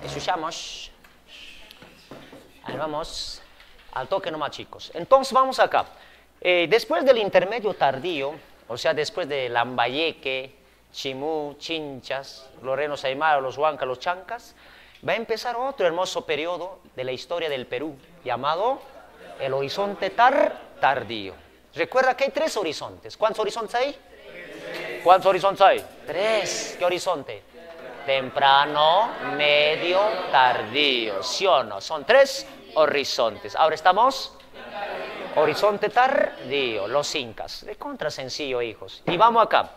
Escuchamos. Ahí vamos. Al toque nomás, chicos. Entonces vamos acá. Después del intermedio tardío, o sea, después de Lambayeque, Chimú, Chinchas, los Renos Aymaras, los Huancas, los Chancas, va a empezar otro hermoso periodo de la historia del Perú, llamado el horizonte tardío. Recuerda que hay 3 horizontes. ¿Cuántos horizontes hay? 3. ¿Cuántos horizontes hay? 3. ¿Qué horizonte? Temprano, medio, tardío. ¿Sí o no? Son 3 horizontes. Ahora estamos... Horizonte tardío, los incas. De contra sencillo, hijos. Y vamos acá,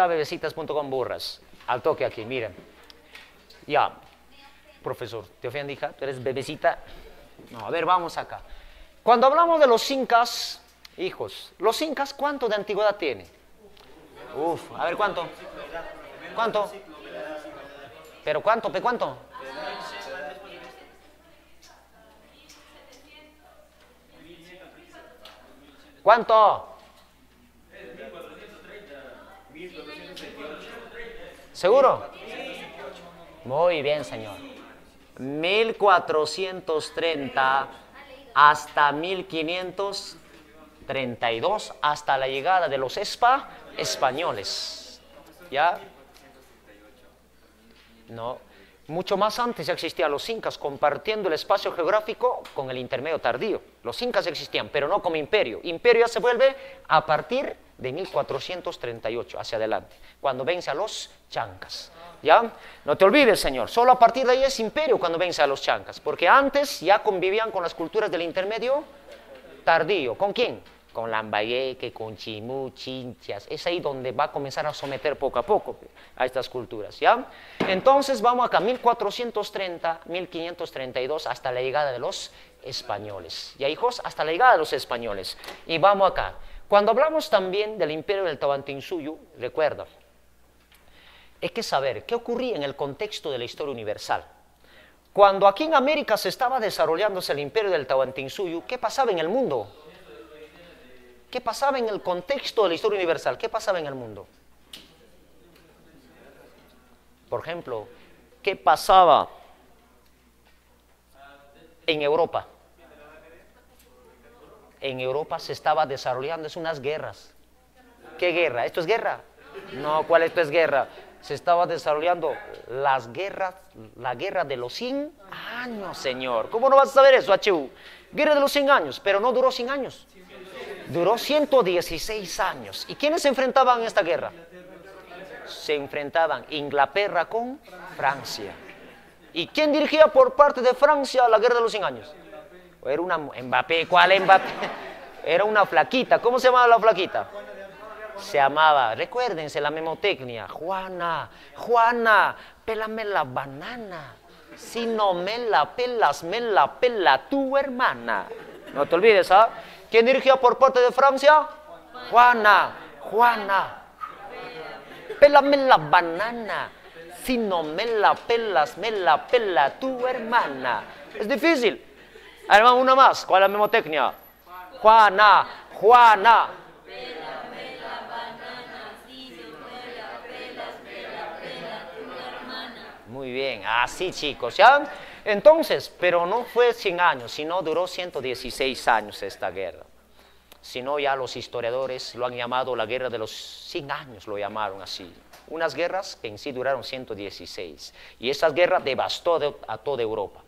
bebecitas.com burras. Al toque aquí, miren. Ya, profesor, ¿te ofende, hija? ¿Tú eres bebecita? No, a ver, vamos acá. Cuando hablamos de los incas, hijos, ¿los incas cuánto de antigüedad tienen? Uf, a ver, ¿cuánto? ¿Cuánto? ¿Pero cuánto? ¿Cuánto? ¿Cuánto? ¿Seguro? Muy bien, señor. 1430 hasta 1532, hasta la llegada de los españoles. ¿Ya? No. Mucho más antes ya existían los incas, compartiendo el espacio geográfico con el intermedio tardío. Los incas existían, pero no como imperio. Imperio ya se vuelve a partir de 1438 hacia adelante, cuando vence a los chancas. ¿Ya? No te olvides, señor, solo a partir de ahí es imperio cuando vence a los chancas, porque antes ya convivían con las culturas del intermedio tardío. ¿Con quién? Con Lambayeque, con Chimú, Chinchas. Es ahí donde va a comenzar a someter poco a poco a estas culturas, ¿ya? Entonces vamos acá, 1430, 1532, hasta la llegada de los españoles. ¿Ya, hijos? Hasta la llegada de los españoles. Y vamos acá. Cuando hablamos también del imperio del Tahuantinsuyo, recuerda, hay que saber qué ocurría en el contexto de la historia universal. Cuando aquí en América se estaba desarrollándose el imperio del Tahuantinsuyo, ¿qué pasaba en el mundo? ¿Qué pasaba en el contexto de la historia universal? ¿Qué pasaba en el mundo? Por ejemplo, ¿qué pasaba en Europa? En Europa se estaba desarrollando unas guerras. ¿Qué guerra? ¿Esto es guerra? No, ¿cuál esto es guerra? Se estaba desarrollando las guerras, la guerra de los 100 años, señor. ¿Cómo no vas a saber eso, HU? Guerra de los 100 años, pero no duró 100 años. Duró 116 años. ¿Y quiénes se enfrentaban en esta guerra? Se enfrentaban Inglaterra con Francia. ¿Y quién dirigía por parte de Francia la guerra de los 100 años? Era una Mbappé. ¿Cuál Mbappé? Era una flaquita. ¿Cómo se llamaba la flaquita? Se llamaba, recuérdense la memotecnia, Juana, pélame la banana. Si no me la pelas, me la pela tu hermana. No te olvides, ¿ah? ¿Quién dirigía por parte de Francia? Juana. Pélame la banana. Si no me la pelas, me la pela tu hermana. Es difícil. Además, una más. ¿Cuál es la memotecnia? Juana. Pélame la banana. Si no me la pelas, me la pela tu hermana. Muy bien. Así, chicos, ¿ya? Entonces, pero no fue 100 años, sino duró 116 años esta guerra. Sino ya los historiadores lo han llamado la guerra de los 100 años, lo llamaron así. Unas guerras que en sí duraron 116. Y esa guerra devastó a toda Europa.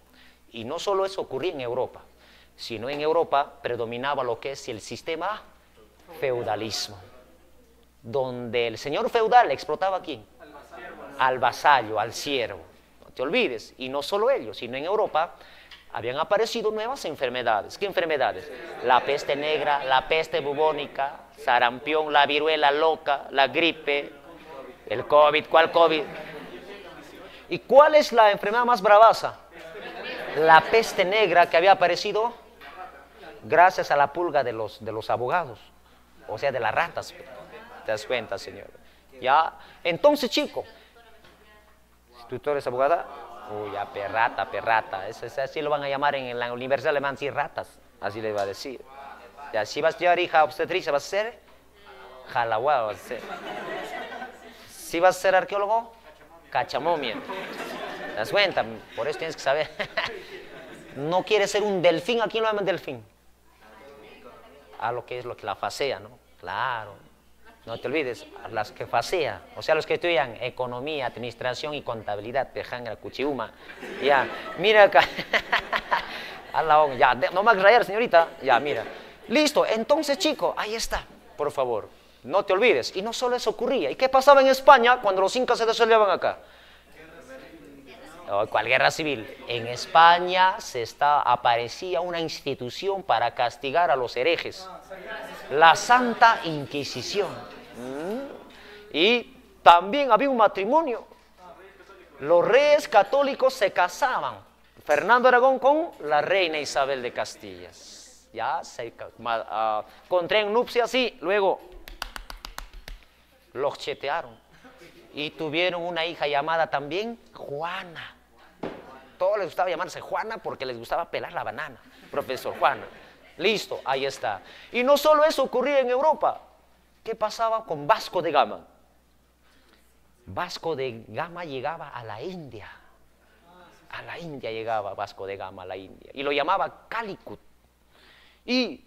Y no solo eso ocurría en Europa, sino en Europa predominaba lo que es el sistema feudalismo. Donde el señor feudal explotaba ¿a quién? Al vasallo, al siervo. No te olvides. Y no solo ellos, sino en Europa habían aparecido nuevas enfermedades. ¿Qué enfermedades? La peste negra, la peste bubónica, sarampión, la viruela loca, la gripe, el COVID. ¿Cuál COVID? ¿Y cuál es la enfermedad más bravaza? La peste negra, que había aparecido gracias a la pulga de los abogados, o sea, de las ratas. ¿Te das cuenta, señor? ¿Ya? Entonces, chico, ¿tú eres abogada? Uy, ya, perrata. Así lo van a llamar en la universidad, le van a decir ratas. Así le va a decir. Ya, si vas a llevar hija obstetricia, ¿vas a ser? Jalagua, vas a ser. Si vas a ser arqueólogo, cachamomia. das cuenta? Por eso tienes que saber. No quieres ser un delfín, ¿a quién lo llaman delfín? A lo que es la facea, ¿no? Claro. No te olvides, a las que facea, o sea, los que estudian economía, administración y contabilidad, Pejanga, Cuchiuma. Ya, mira acá. Ya, no me hagas rayar, señorita. Ya, mira. Listo, entonces, chico, ahí está, por favor. No te olvides. Y no solo eso ocurría. ¿Y qué pasaba en España cuando los incas se desarrollaban acá? ¿Cuál guerra civil? En España aparecía una institución para castigar a los herejes. La Santa Inquisición. Y también había un matrimonio. Los reyes católicos se casaban. Fernando Aragón con la reina Isabel de Castilla. Ya se contraen nupcias y luego los chetearon. Y tuvieron una hija llamada también Juana. Todos les gustaba llamarse Juana porque les gustaba pelar la banana. Profesor Juana. Listo, ahí está. Y no solo eso ocurría en Europa. ¿Qué pasaba con Vasco de Gama? Vasco de Gama llegaba a la India. A la India llegaba Vasco de Gama, a la India. Y lo llamaba Calicut. Y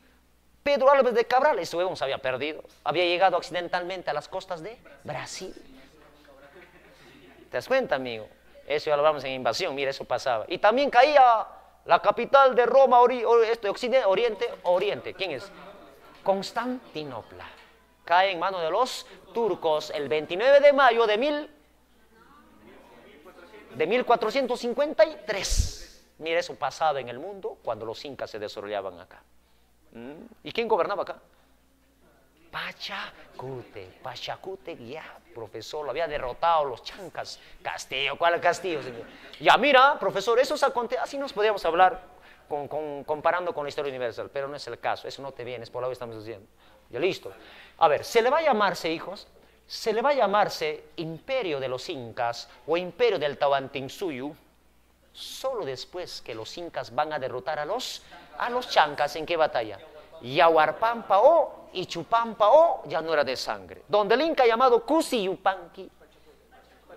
Pedro Álvarez de Cabral, eso se había perdido. Había llegado accidentalmente a las costas de Brasil. ¿Te das cuenta, amigo? Eso ya lo hablamos en Invasión, mira, eso pasaba. Y también caía la capital de Roma, Oriente. ¿Quién es? Constantinopla. Cae en manos de los turcos el 29 de mayo de 1453. Mira, eso pasaba en el mundo cuando los incas se desarrollaban acá. ¿Y quién gobernaba acá? Pachacute, ya, profesor, lo había derrotado los chancas. Castillo, ¿cuál Castillo, señor? Ya, mira, profesor, así nos podíamos hablar comparando con la historia universal, pero no es el caso, eso no te viene, es por lo que estamos diciendo. Ya, listo. A ver, se le va a llamarse, hijos, se le va a llamarse Imperio de los Incas o Imperio del Tahuantinsuyo solo después que los incas van a derrotar a los chancas. ¿En qué batalla? Yahuarpampa o Ichupampa o llanura de sangre, donde el inca llamado Cusi Yupanqui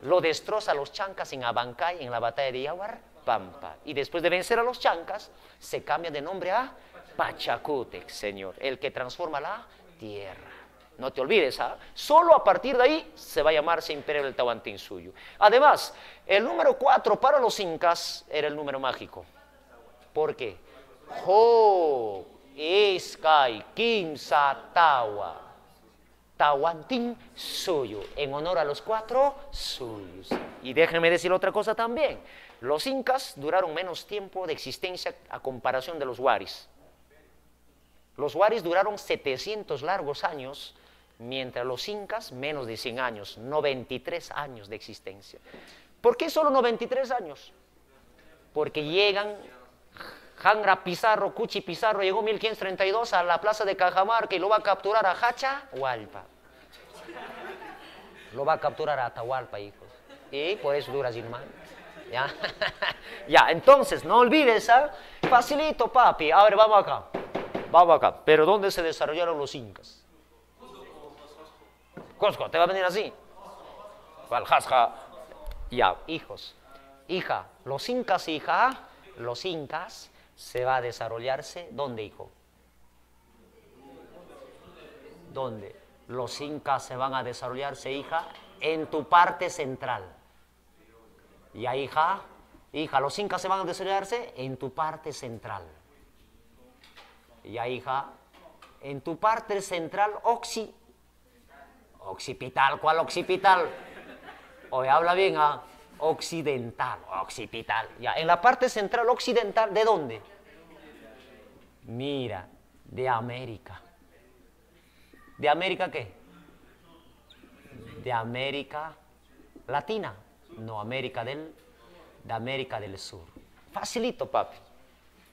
lo destroza a los chancas en Abancay en la batalla de Yahuarpampa. Y después de vencer a los chancas, se cambia de nombre a Pachacútec, señor, el que transforma la tierra. No te olvides, solo a partir de ahí se va a llamarse Imperio del Tahuantinsuyo. Además, el número 4 para los incas era el número mágico. ¿Por qué? Jo, Iskay, Kimsa, Tawa, Tahuantinsuyo, en honor a los 4 suyos. Y déjenme decir otra cosa también. Los incas duraron menos tiempo de existencia a comparación de los huaris. Los huaris duraron 700 largos años, mientras los incas menos de 100 años, 93 años de existencia. ¿Por qué solo 93 años? Porque llegan, Janra Pizarro, Cuchi Pizarro llegó en 1532 a la plaza de Cajamarca y lo va a capturar a Hachahualpa. Lo va a capturar a Atahualpa, hijos. Y por eso dura sin mano. ¿Ya? Ya, entonces, no olvides, facilito, papi. A ver, vamos acá. Pero ¿dónde se desarrollaron los incas? Cusco, ¿te va a venir así? Valjasja. Ya, hijos. Hija, los incas, los incas se va a desarrollarse, ¿dónde, hijo? ¿Dónde? Los incas se van a desarrollarse, hija, en tu parte central. Ya, hija, los incas se van a desarrollarse en tu parte central. Ya, hija, en tu parte central occipital. ¿Cuál occipital? Oye, habla bien, occidental, occipital. Ya, en la parte central occidental, ¿de dónde? Mira, de América. ¿De América qué? De América Latina. No, de América del Sur. Facilito, papi.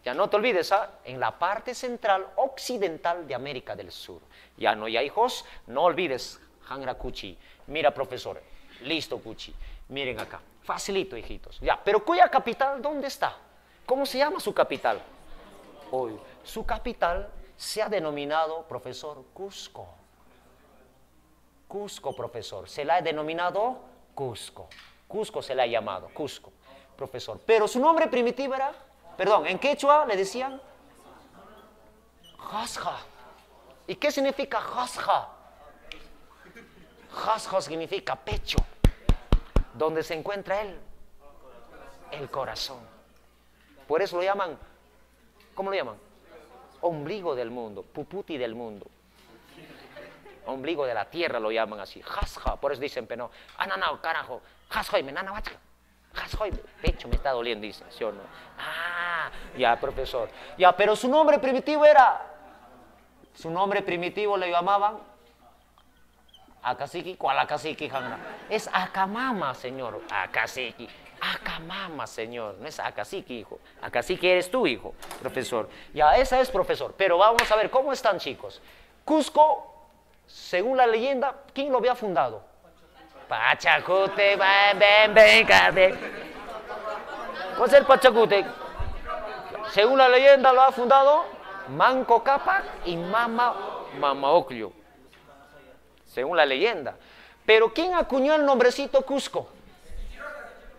Ya no te olvides, en la parte central occidental de América del Sur. Ya no, ya, hijos, no olvides, Janra Cuchi. Mira, profesor, listo, Cuchi. Miren acá, facilito, hijitos. Ya, pero ¿cuya capital dónde está? ¿Cómo se llama su capital? Hoy, su capital se ha denominado, profesor, Cusco. Cusco, profesor, se la ha denominado Cusco. Cusco se la ha llamado, Cusco. profesor. Pero su nombre primitivo era, perdón, en quechua le decían Jasja. ¿Y qué significa Jasja? Jasja significa pecho, donde se encuentra él, el corazón. Por eso lo llaman, ¿cómo lo llaman? Ombligo del mundo, puputi del mundo. Ombligo de la tierra lo llaman así, Jasja. Por eso dicen, pero no, no, carajo, Jasjoy, me nana bacha. Jasjoy, pecho me está doliendo, dice, ¿sí o no? Ah, ya, profesor. Ya, pero su nombre primitivo era, su nombre primitivo le llamaban Akasiki. ¿Cuál Akasiki, Jangna? Es Akamama, señor. Akasiki. Akamama, señor. No es Akasiki, hijo. Akasiki eres tú, hijo, profesor. Ya, esa es, profesor. Pero vamos a ver, ¿cómo están, chicos? Cusco, según la leyenda, ¿quién lo había fundado? Pachacute, ven, ven. ¿Cuál es el Pachacute? Según la leyenda lo ha fundado Manco Cápac y Mama Ocllo. Según la leyenda. Pero ¿quién acuñó el nombrecito Cusco?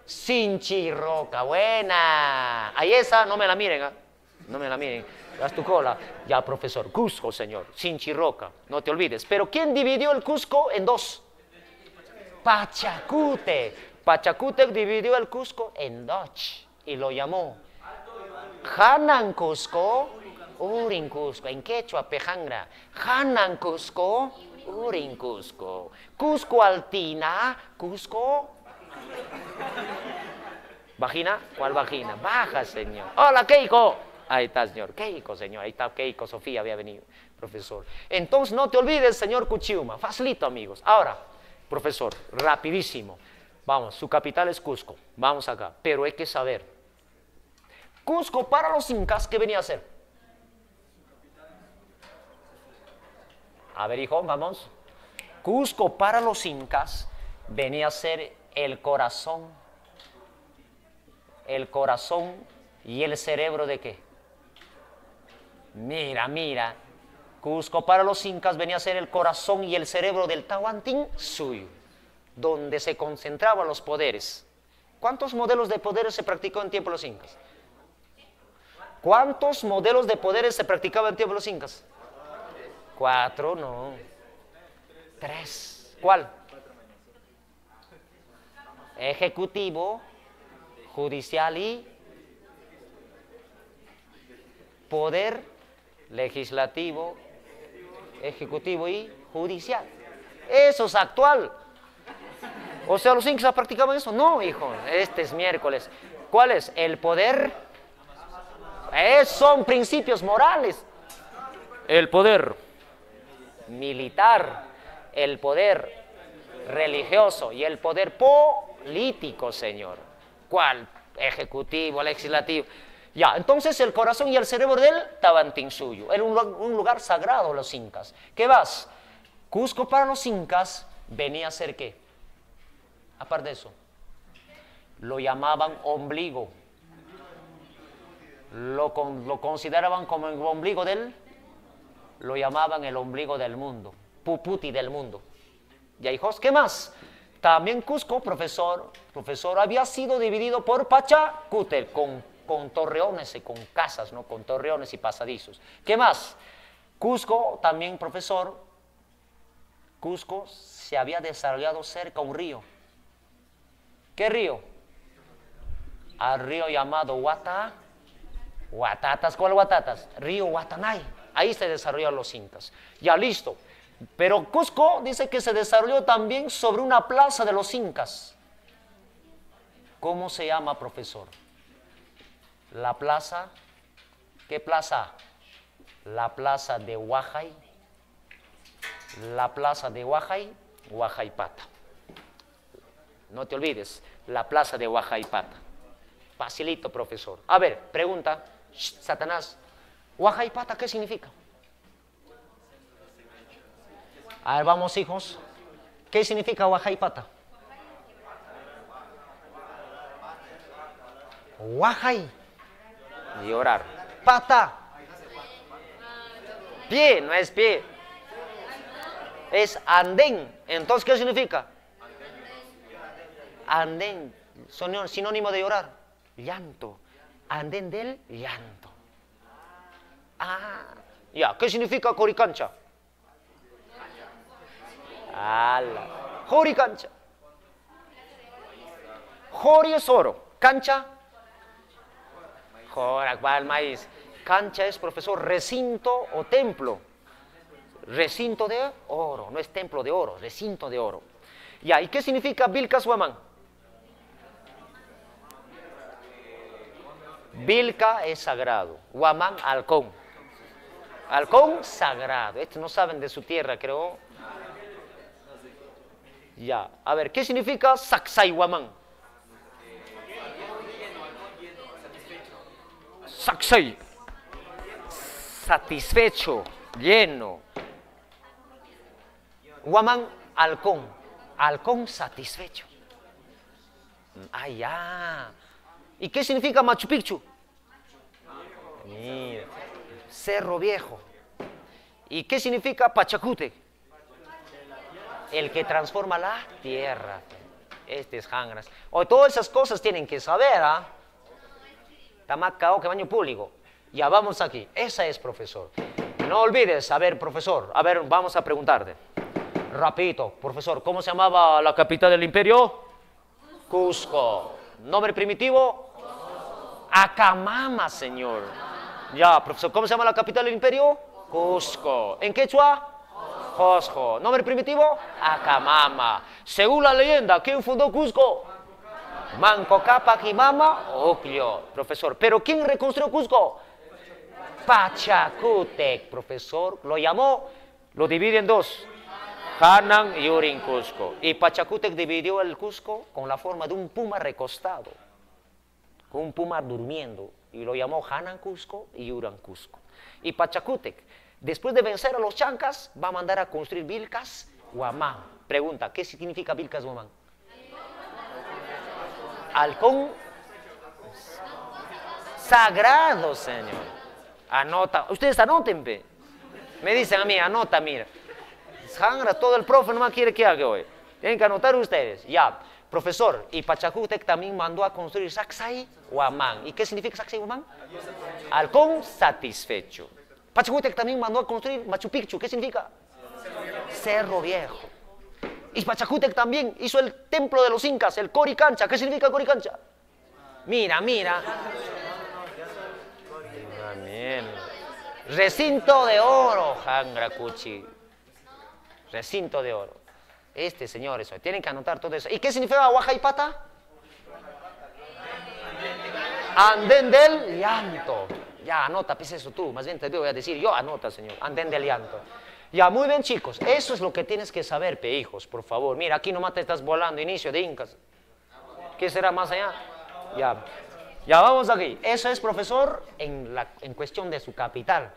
Sinchirroca, buena. Ahí esa, no me la miren, ¿eh? No me la miren. Haz tu cola. Ya, profesor. Cusco, señor. Sinchirroca. No te olvides. Pero ¿quién dividió el Cusco en dos? Pachacute. Pachacute dividió el Cusco en dos y lo llamó Hanan Cusco, Urin Cusco. En quechua, pejangra. Hanan Cusco, Urin Cusco. Cusco Altina, Cusco. ¿Vagina? ¿Cuál vagina? Baja, señor. Hola, Keiko. Ahí está, señor. Keiko, señor. Ahí está Keiko. Sofía había venido, profesor. Entonces, no te olvides, señor Cuchiuma. Facilito, amigos. Ahora, profesor, rapidísimo. Vamos, su capital es Cusco. Vamos acá. Pero hay que saber. Cusco para los incas, ¿qué venía a ser? A ver, hijo, vamos. Cusco para los incas venía a ser el corazón y el cerebro de qué. Mira. Cusco para los incas venía a ser el corazón y el cerebro del Tahuantinsuyo, donde se concentraban los poderes. ¿Cuántos modelos de poderes se practicó en tiempo de los incas? ¿Cuántos modelos de poderes se practicaban en tiempo de los incas? 4, no. 3. ¿Cuál? Ejecutivo, judicial y poder legislativo, ejecutivo y judicial. Eso es actual. O sea, ¿los incas practicaban eso? No, hijo, este es miércoles. ¿Cuál es? El poder. Son principios morales. El poder militar, el poder religioso y el poder político, señor. ¿Cuál? Ejecutivo, legislativo. Ya, entonces el corazón y el cerebro del Tahuantinsuyo. Era un lugar sagrado los incas. ¿Qué vas? Cusco para los incas venía a ser ¿qué? Aparte de eso, lo llamaban ombligo. Lo consideraban como el ombligo lo llamaban el ombligo del mundo, puputi del mundo. Ya, hijos, ¿qué más? También Cusco, profesor, había sido dividido por Pachacute, con torreones y con casas, ¿no? Con torreones y pasadizos. ¿Qué más? Cusco, también, profesor, Cusco se había desarrollado cerca a un río. ¿Qué río? Al río llamado Huatatas. ¿Cuál Huatatas? Río Huatanay. Ahí se desarrollaron los incas. Ya, listo. Pero Cusco dice que se desarrolló también sobre una plaza de los incas. ¿Cómo se llama, profesor? La plaza. ¿Qué plaza? La plaza de Huajay. La plaza de Huajay, Huajaypata. No te olvides, la plaza de Huajaypata. Facilito, profesor. A ver, pregunta, Satanás. Huajaypata, ¿qué significa? A ver, vamos, hijos. ¿Qué significa Huajaypata? Huajay. Llorar. Pata. Pie, no es pie. Es andén. Entonces, ¿qué significa? Andén. Sinónimo de llorar. llanto. Andén del llanto. Ah, ya, ¿qué significa Coricancha? Ala, Coricancha. Jori es oro, cancha. Jorak, va el maíz. Cancha es, profesor, recinto o templo. Recinto de oro, no es templo de oro, recinto de oro. Ya, ¿y qué significa Vilcas Huamán? Vilca es sagrado, Huamán, halcón. Halcón, sagrado. Estos no saben de su tierra, creo. Ya, a ver, ¿qué significa Sacsayhuamán? Sacsay, satisfecho, lleno. Huamán, halcón, halcón satisfecho. Ah, ya. ¿Y qué significa Machu Picchu? Mira, Cerro Viejo. ¿Y qué significa Pachacútec? El que transforma la tierra. Este es Jangras. O todas esas cosas tienen que saber, ¿ah? Tamacao que baño público. Ya vamos aquí. Esa es, profesor. No olvides, a ver, profesor. A ver, vamos a preguntarte. Rapidito, profesor. ¿Cómo se llamaba la capital del imperio? Cusco. ¿Nombre primitivo? Acamama, señor. Ya, profesor. ¿Cómo se llama la capital del imperio? Cusco. ¿En quechua? Cosco. ¿Nombre primitivo? Acamama. Según la leyenda, ¿quién fundó Cusco? Manco Cápac y Mama Oclio, profesor. ¿Pero quién reconstruyó Cusco? Pachacútec, profesor. Lo llamó, lo divide en dos. Hanan y Urin Cusco. Y Pachacútec dividió el Cusco con la forma de un puma recostado. Con un puma durmiendo. Y lo llamó Hanan Cusco y Uran Cusco. Y Pachacútec, después de vencer a los chancas, va a mandar a construir Vilcas Huamán. Pregunta, ¿qué significa Vilcas Huamán? Halcón sagrado, señor. Anota, ustedes anoten, pe. Me dicen a mí, anota, mira. Jangra, todo el profe no quiere que haga hoy. Tienen que anotar ustedes. Ya, profesor, y Pachacútec también mandó a construir Sacsay Huamán. ¿Y qué significa Sacsay Huamán? Halcón satisfecho. Pachacútec también mandó a construir Machu Picchu. ¿Qué significa? Cerro Viejo. Y Pachacútec también hizo el templo de los incas, el Coricancha. ¿Qué significa Coricancha? Mira, mira. Amén. Recinto de oro, Jangra Cuchi. Recinto de oro. Señores, tienen que anotar todo eso. ¿Y qué significa Huajaipata? Andén del llanto. Ya, anota, pues eso tú. Más bien te voy a decir yo, anota, señor. Andén del llanto. Ya, muy bien, chicos. Eso es lo que tienes que saber, hijos, por favor. Mira, aquí nomás te estás volando, inicio de incas. ¿Qué será más allá? Ya. Ya vamos aquí. Eso es, profesor, en cuestión de su capital.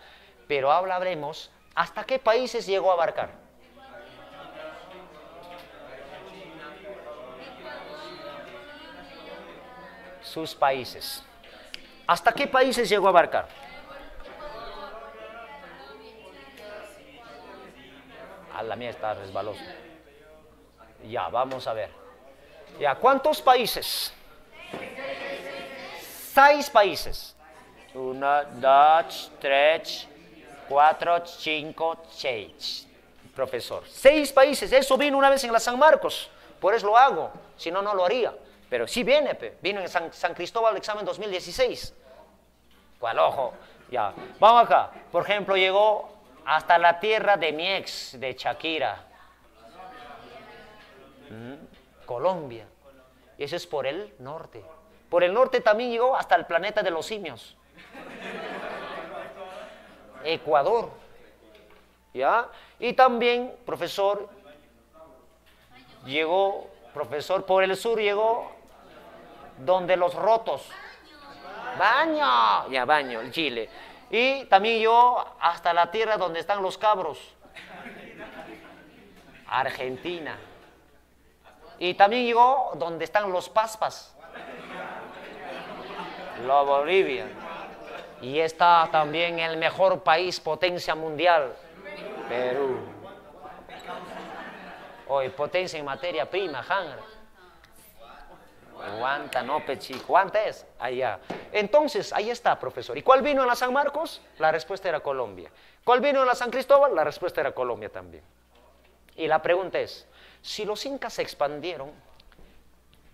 Pero ahora hablemos, ¿hasta qué países llegó a abarcar? Sus países. ¿Hasta qué países llegó a abarcar? A la mía está resbaloso. Ya, vamos a ver. Ya, ¿cuántos países? 6 países. 1, 2, 3, 4, 5, 6. Profesor, 6 países. Eso vino una vez en la San Marcos. Por eso lo hago. Si no, no lo haría. Pero sí viene, vino en San Cristóbal el examen 2016. ¿Cuál ojo? Ya. Vamos acá. Por ejemplo, llegó hasta la tierra de mi ex, de Shakira. Colombia. Y eso es por el norte. Por el norte también llegó hasta el planeta de los simios. Ecuador. ¿Ya? Y también, profesor, por el sur llegó donde los rotos. Baño. Ya, Baño, el Chile. Y también llegó hasta la tierra donde están los cabros. Argentina. Y también llegó donde están los paspas. La Bolivia. Y está también el mejor país, potencia mundial, Perú. Hoy, potencia en materia prima, Jangra. Guanta, no, pechico. Guanta es allá. Entonces, ahí está, profesor. ¿Y cuál vino en la San Marcos? La respuesta era Colombia. ¿Cuál vino en la San Cristóbal? La respuesta era Colombia también. Y la pregunta es, si los incas se expandieron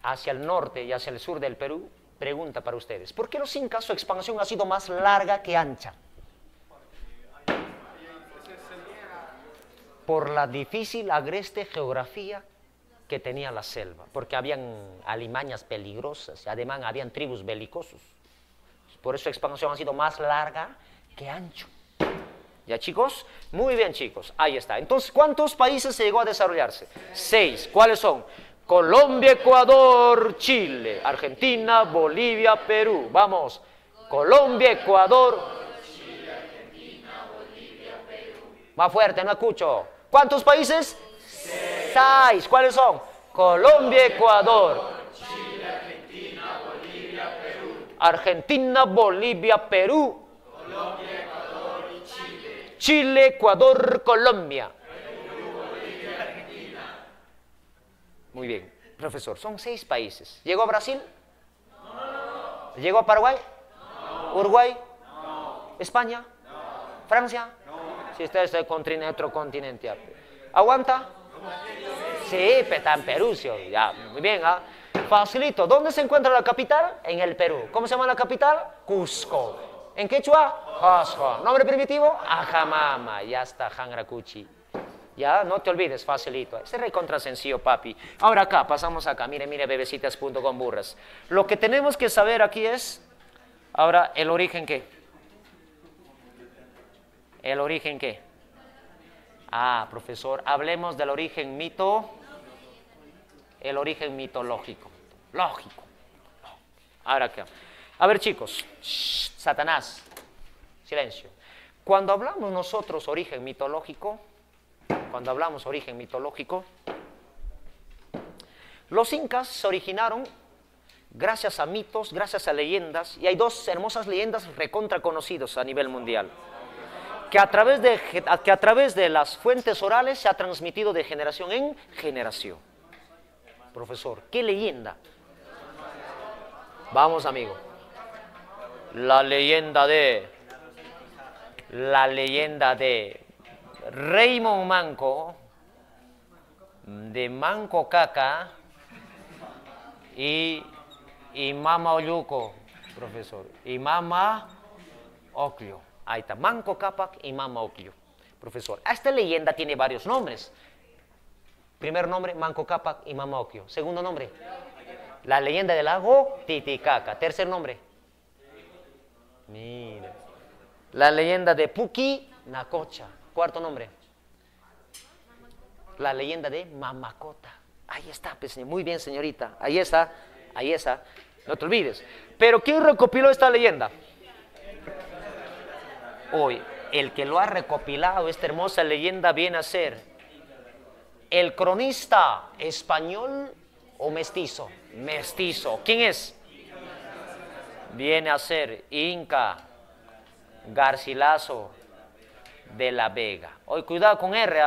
hacia el norte y hacia el sur del Perú, pregunta para ustedes, ¿por qué los incas su expansión ha sido más larga que ancha? Por la difícil, agreste geografía que tenía la selva, porque habían alimañas peligrosas, además habían tribus belicosos. Por eso su expansión ha sido más larga que ancho. ¿Ya, chicos? Muy bien, chicos, ahí está. Entonces, ¿cuántos países se llegó a desarrollarse? 6. ¿Cuáles son? Colombia, Ecuador, Chile, Argentina, Bolivia, Perú. Vamos. Colombia, Ecuador. Chile, Argentina, Bolivia, Perú. Más fuerte, no escucho. ¿Cuántos países? 6. ¿Cuáles son? Colombia, Ecuador. Chile, Argentina, Bolivia, Perú. Argentina, Bolivia, Perú. Colombia, Ecuador y Chile. Chile, Ecuador, Colombia. Perú, Bolivia, Argentina. Muy bien, profesor, son 6 países. ¿Llegó a Brasil? No. ¿Llegó a Paraguay? No. ¿Uruguay? No. ¿España? No. ¿Francia? No. Si está en otro continente. ¿Aguanta? Sí, está en Perú, sí, ya, muy bien, ¿ah? Facilito. ¿Dónde se encuentra la capital? En el Perú. ¿Cómo se llama la capital? Cusco. ¿En quechua? Cusco. ¿Nombre primitivo? Ajamama. Ya está, Hangracuchi. Ya, no te olvides, facilito. Ese es recontra sencillo, papi. Ahora acá, pasamos acá. Mire, bebecitas.com burras. Lo que tenemos que saber aquí es, ahora, ¿el origen qué? ¿El origen qué? Ah, profesor, hablemos del origen el origen mitológico. Lógico. Ahora acá. A ver, chicos. Shh, Satanás. Silencio. Cuando hablamos nosotros origen mitológico, los incas se originaron gracias a mitos, gracias a leyendas, y hay 2 hermosas leyendas recontra conocidas a nivel mundial, que a través de las fuentes orales se ha transmitido de generación en generación. Profesor, ¿qué leyenda? Vamos, amigo. La leyenda de Raymond Manco, de Manco Caca y Mama Oyuco, profesor, y Mama Oclio. Ahí está, Manco Cápac y Mama Oclio. Profesor, esta leyenda tiene varios nombres. Primer nombre, Manco Cápac y Mama Oclio. Segundo nombre, la leyenda del lago Titicaca. Tercer nombre, mira, la leyenda de Puki Nacocha. Cuarto nombre, la leyenda de Mamacota. Ahí está, pues, muy bien, señorita. Ahí está. No te olvides. Pero ¿quién recopiló esta leyenda? Hoy, el que lo ha recopilado, esta hermosa leyenda, viene a ser el cronista español o mestizo. Mestizo. ¿Quién es? Viene a ser Inca Garcilaso de la Vega. Hoy, cuidado con R.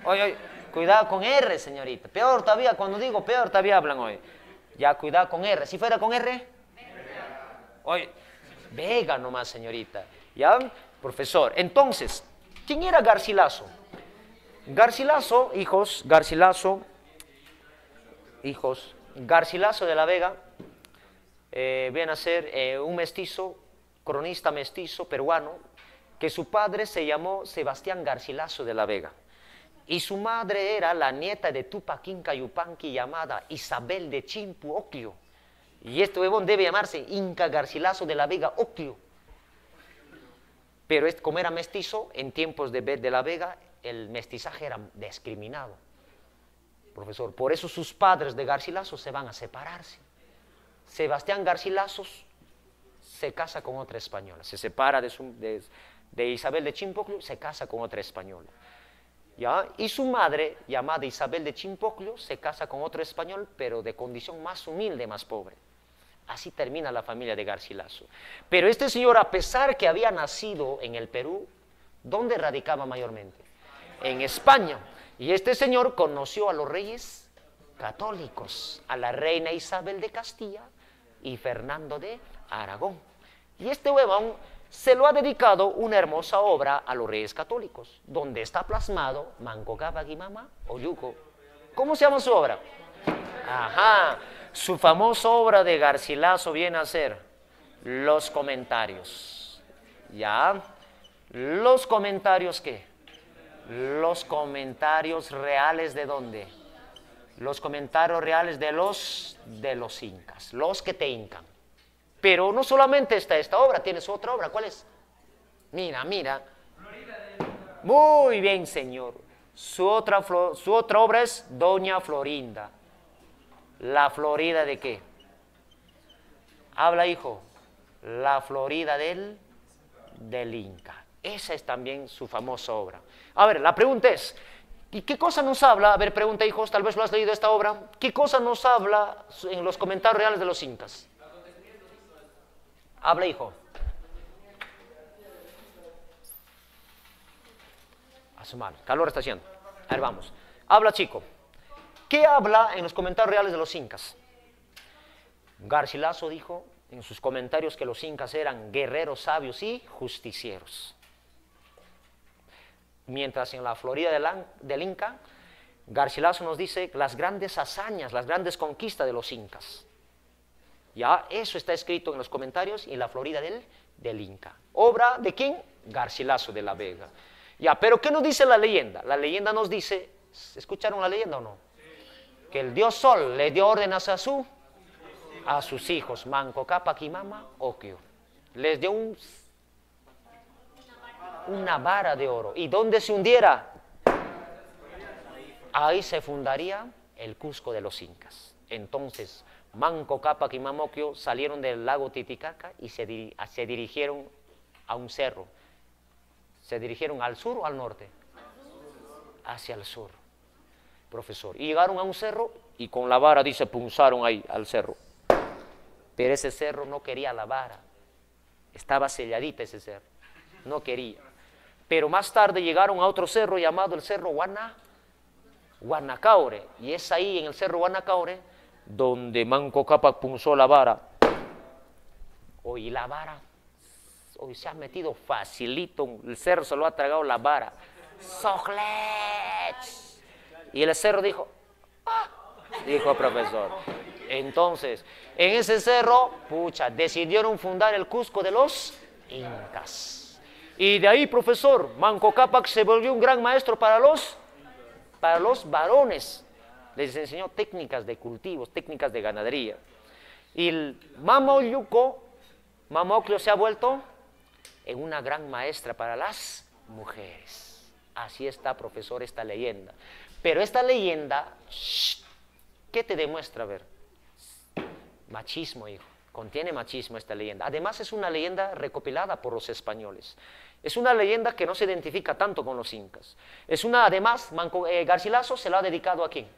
Hoy, cuidado con R, señorita. Peor todavía, cuando digo peor todavía hablan hoy. Ya, cuidado con R. Si fuera con R, hoy, Vega nomás, señorita. ¿Ya? Profesor. Entonces, ¿quién era Garcilaso? Garcilaso de la Vega viene a ser un mestizo, cronista mestizo peruano, que su padre se llamó Sebastián Garcilaso de la Vega y su madre era la nieta de Tupac Inca Yupanqui llamada Isabel de Chimpu Oclio, y este huevón debe llamarse Inca Garcilaso de la Vega Oclio, pero como era mestizo, en tiempos de la Vega el mestizaje era discriminado, profesor. Por eso sus padres de Garcilaso se van a separarse. Sebastián Garcilaso se casa con otra española, se separa de Isabel de Chimpoclio, se casa con otra española. ¿Ya? Y su madre, llamada Isabel de Chimpoclio, se casa con otro español, pero de condición más humilde, más pobre. Así termina la familia de Garcilaso. Pero este señor, a pesar que había nacido en el Perú, ¿dónde radicaba mayormente? En España. Y este señor conoció a los reyes católicos, a la reina Isabel de Castilla y Fernando de Aragón. Y este huevón se lo ha dedicado una hermosa obra a los reyes católicos, donde está plasmado Manco Cápac Mama Oyuco. ¿Cómo se llama su obra? Ajá, su famosa obra de Garcilaso viene a ser Los Comentarios. ¿Ya? ¿Los comentarios qué? Los comentarios reales ¿de dónde? Los comentarios reales de los incas, los que te incan. Pero no solamente está esta obra, tienes otra obra, ¿cuál es? Mira, mira. Muy bien, señor. Su otra obra es Doña Florinda. ¿La Florida de qué? Habla, hijo. La Florida del Inca. Esa es también su famosa obra. A ver, la pregunta es, ¿y qué cosa nos habla? A ver, pregunta, hijos, tal vez lo has leído esta obra. ¿Qué cosa nos habla en los comentarios reales de los incas? Habla, hijo. A su mal, calor está haciendo. A ver, vamos. Habla, chico. ¿Qué habla en los comentarios reales de los incas? Garcilaso dijo en sus comentarios que los incas eran guerreros sabios y justicieros. Mientras en la Florida del Inca, Garcilaso nos dice las grandes hazañas, las grandes conquistas de los incas. Ya, eso está escrito en los comentarios y en la Florida del Inca. ¿Obra de quién? Garcilaso de la Vega. Ya, pero ¿qué nos dice la leyenda? La leyenda nos dice, ¿escucharon la leyenda o no? Que el dios Sol le dio órdenes a sus hijos, Manco Cápac y Mama Ocllo. Les dio una vara de oro. ¿Y dónde se hundiera? Ahí se fundaría el Cusco de los incas. Entonces, Manco Cápac y Mama Ocllo salieron del lago Titicaca y se dirigieron a un cerro. ¿Se dirigieron al sur o al norte? Hacia el sur, profesor. Y llegaron a un cerro y con la vara, dice, punzaron ahí al cerro. Pero ese cerro no quería la vara. Estaba selladita ese cerro. No quería. Pero más tarde llegaron a otro cerro llamado el cerro Guanacaure. Y es ahí en el cerro Guanacaure donde Manco Cápac punzó la vara. Hoy la vara, hoy se ha metido facilito, el cerro se lo ha tragado la vara. ¡Sojlech! Y el cerro dijo, ¡ah! Dijo el profesor. Entonces, en ese cerro, pucha, decidieron fundar el Cusco de los incas. Y de ahí, profesor, Manco Cápac se volvió un gran maestro para los varones. Les enseñó técnicas de cultivos, técnicas de ganadería. Y el Mama Ocllo se ha vuelto en una gran maestra para las mujeres. Así está, profesor, esta leyenda. Pero esta leyenda, ¿qué te demuestra? A ver, machismo, hijo. Contiene machismo esta leyenda. Además es una leyenda recopilada por los españoles. Es una leyenda que no se identifica tanto con los incas. Además, Garcilaso se la ha dedicado ¿a quién?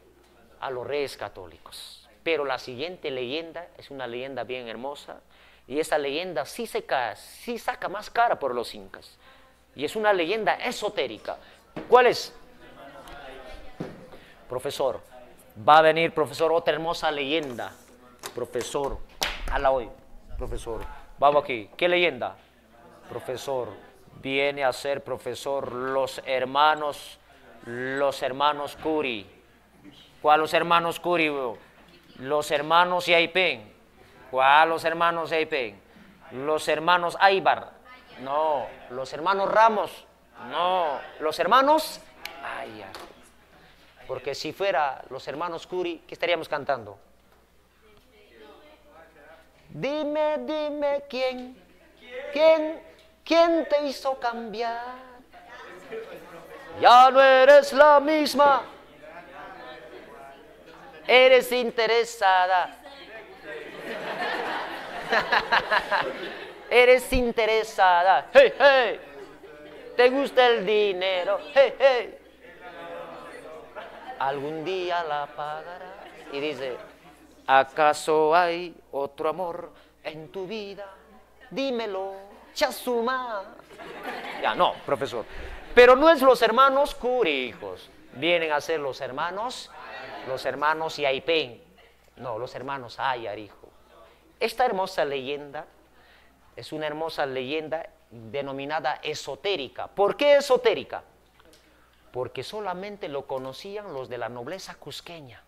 A los reyes católicos. Pero la siguiente leyenda es una leyenda bien hermosa. Y esa leyenda sí saca más cara por los incas. Y es una leyenda esotérica. ¿Cuál es? Profesor, va a venir, profesor, otra hermosa leyenda. Profesor, hala hoy, profesor. Vamos aquí. ¿Qué leyenda? Profesor, viene a ser, profesor, los hermanos Curi. ¿Cuál los hermanos Curi? Los hermanos Yaipen. ¿Cuál los hermanos Yaipen? Los hermanos Aybar. No. Los hermanos Ramos. No. Los hermanos Ayar. Porque si fuera los hermanos Curi, ¿qué estaríamos cantando? Dime, ¿quién te hizo cambiar? Ya no eres la misma. Eres interesada. Eres interesada. Hey, hey. Te gusta el dinero. Hey, hey. Algún día la pagarás. Y dice, ¿acaso hay otro amor en tu vida? Dímelo, Chasuma. Ya no, profesor. Pero no es los hermanos Curi, hijos. Vienen a ser los hermanos Los hermanos Yaipen. No, los hermanos Ayar, hijo. Esta hermosa leyenda es una hermosa leyenda denominada esotérica. ¿Por qué esotérica? Porque solamente lo conocían los de la nobleza cusqueña.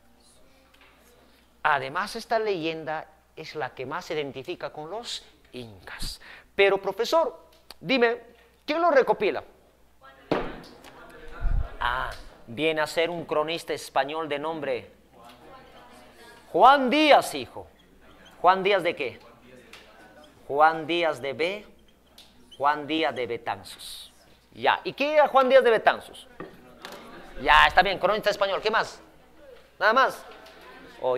Además, esta leyenda es la que más se identifica con los incas. Pero, profesor, dime, ¿quién lo recopila? Viene a ser un cronista español de nombre Juan Díaz, hijo. ¿Juan Díaz de qué? Juan Díaz de B, Juan Díaz de Betanzos. Ya, ¿y qué era Juan Díaz de Betanzos? Ya, está bien, cronista español, ¿qué más? Nada más.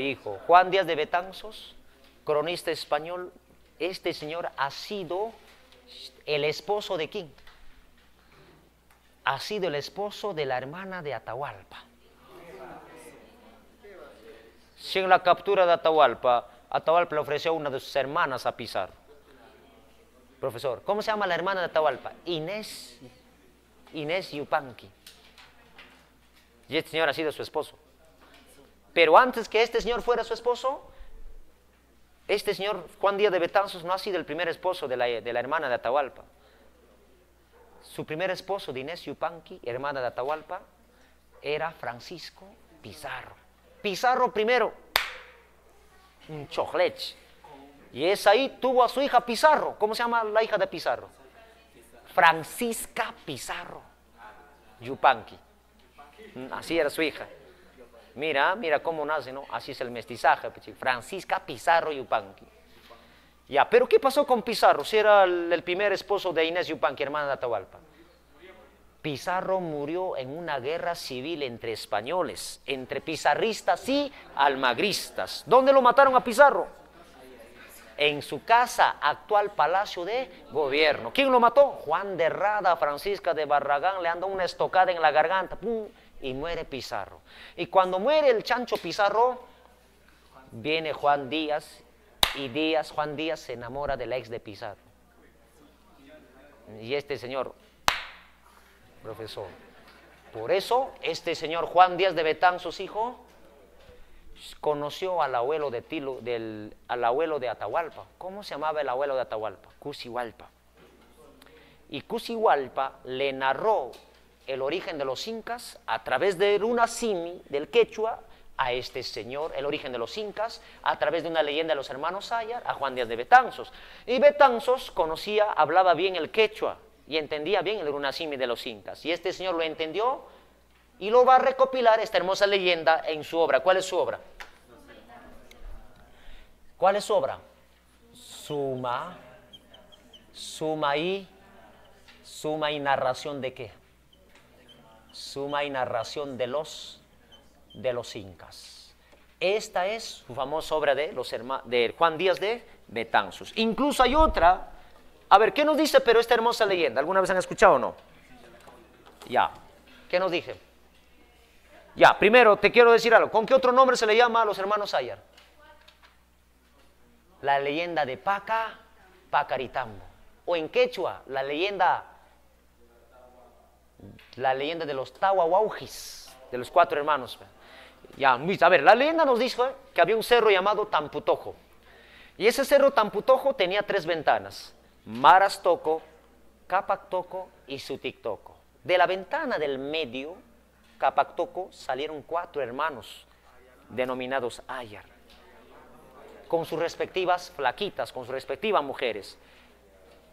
Hijo, Juan Díaz de Betanzos, cronista español, este señor ha sido el esposo de ¿quién? Ha sido el esposo de la hermana de Atahualpa. Si en la captura de Atahualpa, Atahualpa le ofreció a una de sus hermanas a Pizarro. Profesor, ¿cómo se llama la hermana de Atahualpa? Inés Yupanqui. Y este señor ha sido su esposo. Pero antes que este señor fuera su esposo, este señor Juan Díaz de Betanzos no ha sido el primer esposo de la hermana de Atahualpa. Su primer esposo de Inés Yupanqui, hermana de Atahualpa, era Francisco Pizarro. Pizarro primero, un chojlech. Y es ahí tuvo a su hija Pizarro. ¿Cómo se llama la hija de Pizarro? Francisca Pizarro Yupanqui. Así era su hija. Mira cómo nace, ¿no? Así es el mestizaje. Francisca Pizarro Yupanqui. Ya, pero ¿qué pasó con Pizarro? Si era el primer esposo de Inés Yupanqui, hermana de Atahualpa. Pizarro murió en una guerra civil entre españoles, entre pizarristas y almagristas. ¿Dónde lo mataron a Pizarro? En su casa, actual Palacio de Gobierno. ¿Quién lo mató? Juan de Rada, Francisca de Barragán, le anda una estocada en la garganta, ¡pum!, y muere Pizarro. Y cuando muere el chancho Pizarro, viene Juan Díaz, y Juan Díaz se enamora de la ex de Pizarro. Y este señor, profesor, por eso este señor Juan Díaz de Betanzos, hijo, conoció al abuelo al abuelo de Atahualpa. ¿Cómo se llamaba el abuelo de Atahualpa? Cusihualpa. Y Cusihualpa le narró el origen de los incas a través de una simi del quechua a este señor, el origen de los incas, a través de una leyenda de los hermanos Ayar, a Juan Díaz de Betanzos. Y Betanzos hablaba bien el quechua y entendía bien el runasimi de los incas. Y este señor lo entendió y lo va a recopilar esta hermosa leyenda en su obra. ¿Cuál es su obra? ¿Cuál es su obra? Suma y narración de qué? Suma y narración de los incas. Esta es su famosa obra de Juan Díaz de Betanzos. Incluso hay otra. A ver, ¿qué nos dice pero esta hermosa leyenda? ¿Alguna vez han escuchado o no? Ya. ¿Qué nos dice? Ya, primero te quiero decir algo. ¿Con qué otro nombre se le llama a los hermanos Ayar? La leyenda de Pacaritambo. O en quechua, la leyenda de los Tahuahuaujis, de los 4 hermanos. Ya, a ver, la leyenda nos dijo que había un cerro llamado Tamputojo. Y ese cerro Tamputojo tenía 3 ventanas: Marastoco, Capactoco y Sutictoco. De la ventana del medio, Capactoco, salieron 4 hermanos denominados Ayar, con sus respectivas flaquitas, con sus respectivas mujeres: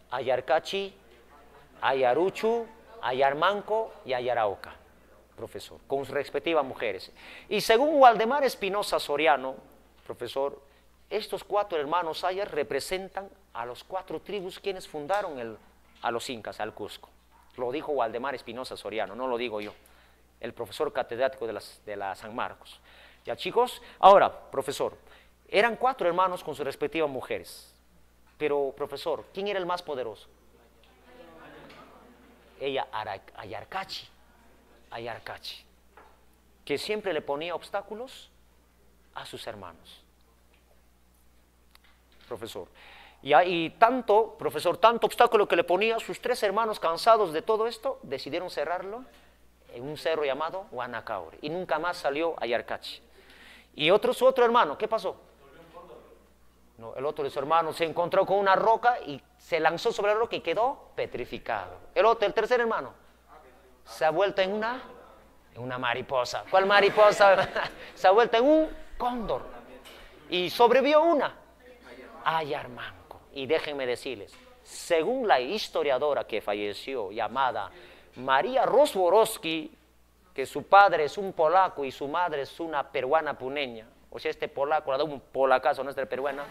Ayarcachi, Ayaruchu, Ayarmanco y Ayarauca, profesor, con sus respectivas mujeres. Y según Waldemar Espinosa Soriano, profesor, estos 4 hermanos Ayar representan a los 4 tribus quienes fundaron a los incas, al Cusco. Lo dijo Waldemar Espinosa Soriano, no lo digo yo, el profesor catedrático de la San Marcos. Ya, chicos, ahora, profesor, eran 4 hermanos con sus respectivas mujeres. Pero, profesor, ¿quién era el más poderoso? Ella, Ayarcachi, que siempre le ponía obstáculos a sus hermanos. Profesor, y tanto, profesor, tanto obstáculo que le ponía, sus 3 hermanos, cansados de todo esto, decidieron cerrarlo en un cerro llamado Guanacaure, y nunca más salió Ayarcachi. Y su otro hermano, ¿qué pasó? No, el otro de su hermano se encontró con una roca y se lanzó sobre la roca y quedó petrificado. El tercer hermano, se ha vuelto en una mariposa. ¿Cuál mariposa? Se ha vuelto en un cóndor. Y sobrevivió una Ayar manco. Y déjenme decirles, según la historiadora que falleció, llamada María Rozborowski, que su padre es un polaco y su madre es una peruana puneña, o sea, este polaco le da un polacazo a nuestra peruana,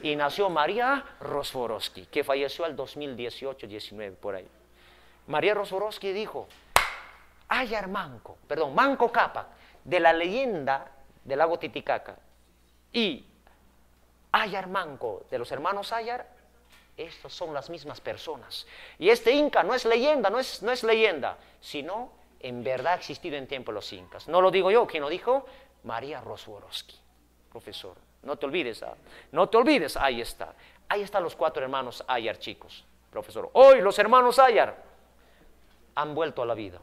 y nació María Rozborowski, que falleció al 2018-19 por ahí. María Rozborowski dijo, Ayar manco, perdón, Manco Cápac, de la leyenda del lago Titicaca, y Ayar manco de los hermanos Ayar, estos son las mismas personas. Y este inca no es leyenda, no es leyenda, sino en verdad ha existido en tiempo los incas. No lo digo yo, ¿quién lo dijo? María Rozborowski, profesor. No te olvides, no te olvides, ahí está. Ahí están los 4 hermanos Ayar, chicos, profesor. Hoy los hermanos Ayar han vuelto a la vida.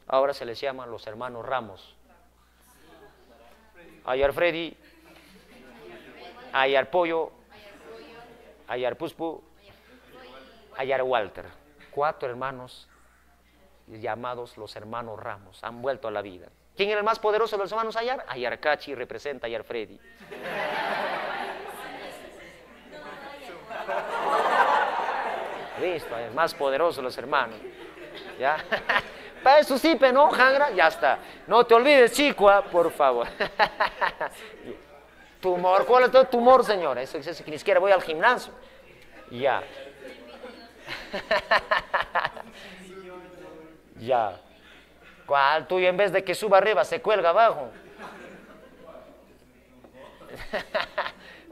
Ahora se les llama los hermanos Ramos. Ayar Freddy, Ayar Pollo, Ayar Puspu, Ayar Walter. 4 hermanos llamados los hermanos Ramos han vuelto a la vida. ¿Quién era el más poderoso de los hermanos Ayar? Ayar Cachi representa a Ayar Freddy. Listo, el más poderoso de los hermanos. ¿Ya? Para eso sí, pero no, Jangra, ya está. No te olvides, chico, por favor. Tumor, ¿cuál es tu tumor, señora? Eso es que ni siquiera voy al gimnasio. Ya. Ya. ¿Cuál tuyo en vez de que suba arriba se cuelga abajo?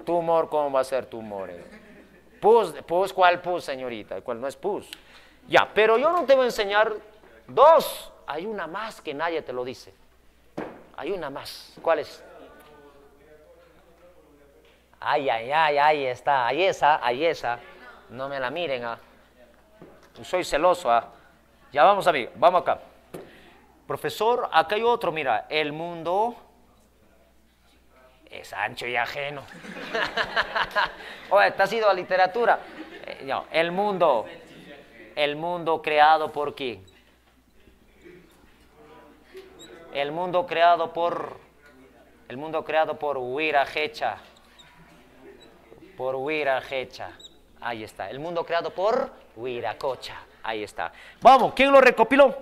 Tumor, ¿cómo va a ser tumor? Pus, ¿cuál pus, señorita? ¿Cuál no es pus? Ya, pero yo no te voy a enseñar 2. Hay una más que nadie te lo dice. Hay una más. ¿Cuál es? Ay, ahí está. Ahí esa. No me la miren, soy celoso, Ya vamos a ver, vamos acá. Profesor, acá hay otro, mira, el mundo es ancho y ajeno. Oye, ¿te has ido a literatura? No, el mundo creado por quién? El mundo creado por Huirajecha. Por Huirajecha. Ahí está. El mundo creado por Huiracocha. Ahí está. Vamos, ¿quién lo recopiló?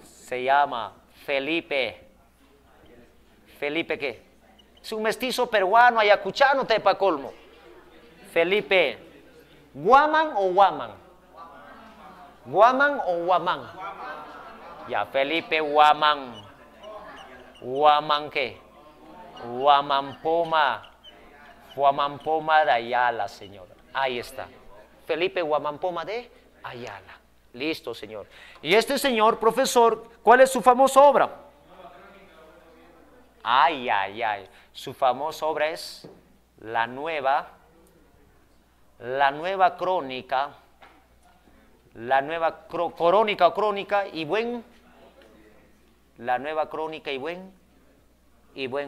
Se llama Felipe. ¿Felipe qué? Es un mestizo peruano, ayacuchano, tepa colmo. Felipe. ¿Guaman o Guaman? ¿Guaman o Guamán? Ya, Felipe Guamán. ¿Guamán qué? Guamampoma. Guamampoma de Ayala, señora. Ahí está. Felipe Guamampoma de Ayala. Listo, señor. Y este señor, profesor, ¿cuál es su famosa obra? Ay. Su famosa obra es la nueva crónica, la nueva crónica y buen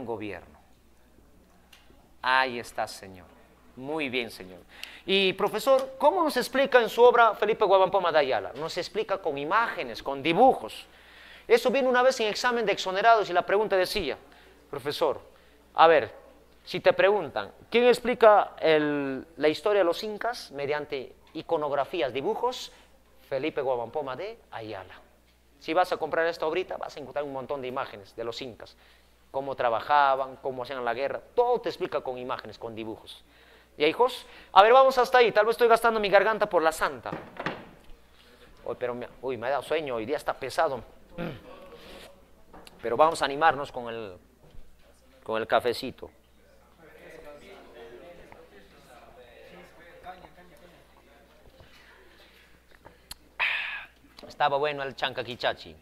gobierno. Ahí está, señor. Muy bien, señor. Y profesor, ¿cómo nos explica en su obra Felipe Guamampoma de Ayala? Nos explica con imágenes, con dibujos. Eso vino una vez en examen de exonerados y la pregunta decía, profesor, a ver, si te preguntan, ¿quién explica la historia de los incas mediante iconografías, dibujos? Felipe Guamampoma de Ayala. Si vas a comprar esta obrita, vas a encontrar un montón de imágenes de los incas, cómo trabajaban, cómo hacían la guerra, todo te explica con imágenes, con dibujos. ¿Y hijos? A ver, vamos hasta ahí, tal vez estoy gastando mi garganta por la santa. Uy, me ha dado sueño, hoy día está pesado. Pero vamos a animarnos con el cafecito. Estaba bueno el chancaquichachi.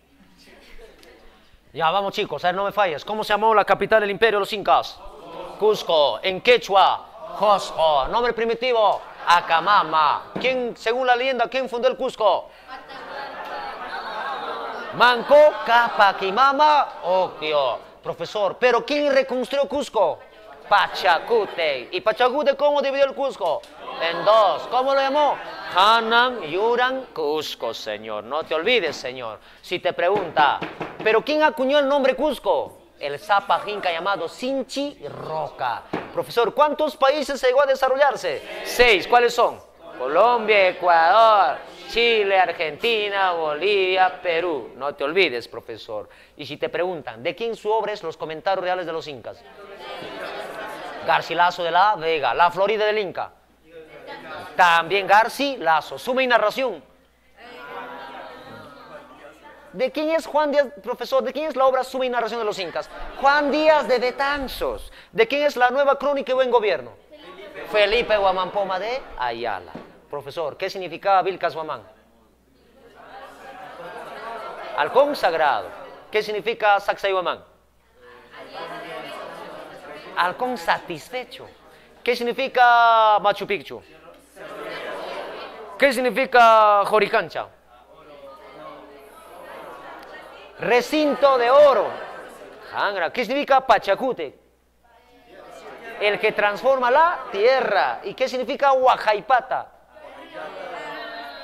Ya, vamos chicos, a ver, no me falles. ¿Cómo se llamó la capital del imperio de los incas? Cusco. En quechua, Cusco. Nombre primitivo, Acamama. ¿Quién, según la leyenda, quién fundó el Cusco? Manco Capaquimama Octio. Profesor, ¿pero quién reconstruyó Cusco? Pachacute. ¿Y Pachacute cómo dividió el Cusco? En dos. ¿Cómo lo llamó? Hanan, Yuran, Cusco, señor. No te olvides, señor. Si te pregunta, ¿pero quién acuñó el nombre Cusco? El Zapa Inca llamado Sinchi Roca. Profesor, ¿cuántos países llegó a desarrollarse? 6. ¿Cuáles son? Colombia, Ecuador, Chile, Argentina, Bolivia, Perú. No te olvides, profesor. Y si te preguntan, ¿de quién su obra es Los Comentarios Reales de los Incas? Garcilaso de la Vega. La Florida del Inca. También Garcilaso. Suma y narración. ¿De quién es Juan Díaz, profesor? ¿De quién es la obra Suma y narración de los Incas? Juan Díaz de Betanzos. ¿De quién es la nueva crónica y buen gobierno? Felipe Guamampoma de Ayala. Profesor, ¿qué significaba Vilcas Guamán? Halcón sagrado. ¿Qué significa Sacsayhuamán? Halcón satisfecho. ¿Qué significa Machu Picchu? ¿Qué significa Joricancha? Recinto de oro. Angra. ¿Qué significa Pachacute? El que transforma la tierra. ¿Y qué significa Huajaipata?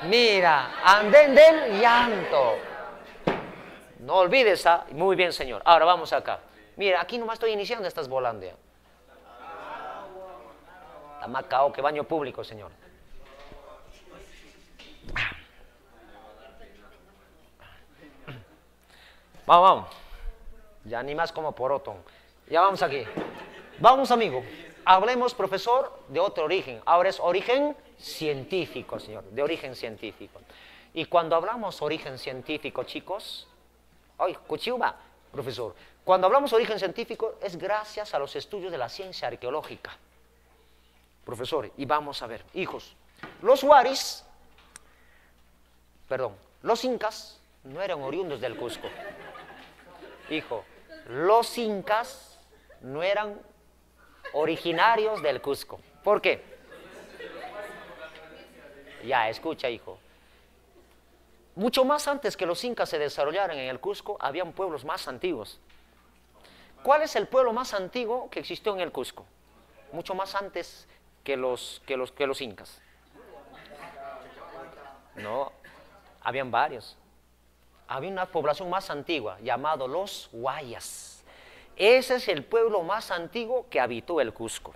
Mira, andén del llanto. No olvides, ¿ah? Muy bien, señor. Ahora vamos acá. Mira, aquí nomás estoy iniciando estas volandeas. La Macao, que baño público, señor. Vamos, vamos. Ya ni más como porotón. Ya vamos aquí. Vamos, amigo. Hablemos, profesor, de otro origen. Ahora es origen científico, señor. De origen científico. Y cuando hablamos origen científico, chicos. ¡Ay, cuchiuba! Profesor. Cuando hablamos origen científico es gracias a los estudios de la ciencia arqueológica. Profesor, y vamos a ver. Hijos, los huaris, perdón, los incas no eran oriundos del Cusco. Hijo, los incas no eran originarios del Cusco. ¿Por qué? Ya, escucha, hijo. Mucho más antes que los incas se desarrollaran en el Cusco, habían pueblos más antiguos. ¿Cuál es el pueblo más antiguo que existió en el Cusco? Mucho más antes que los incas. No, habían varios. Había una población más antigua, llamado los Guayas. Ese es el pueblo más antiguo que habitó el Cusco.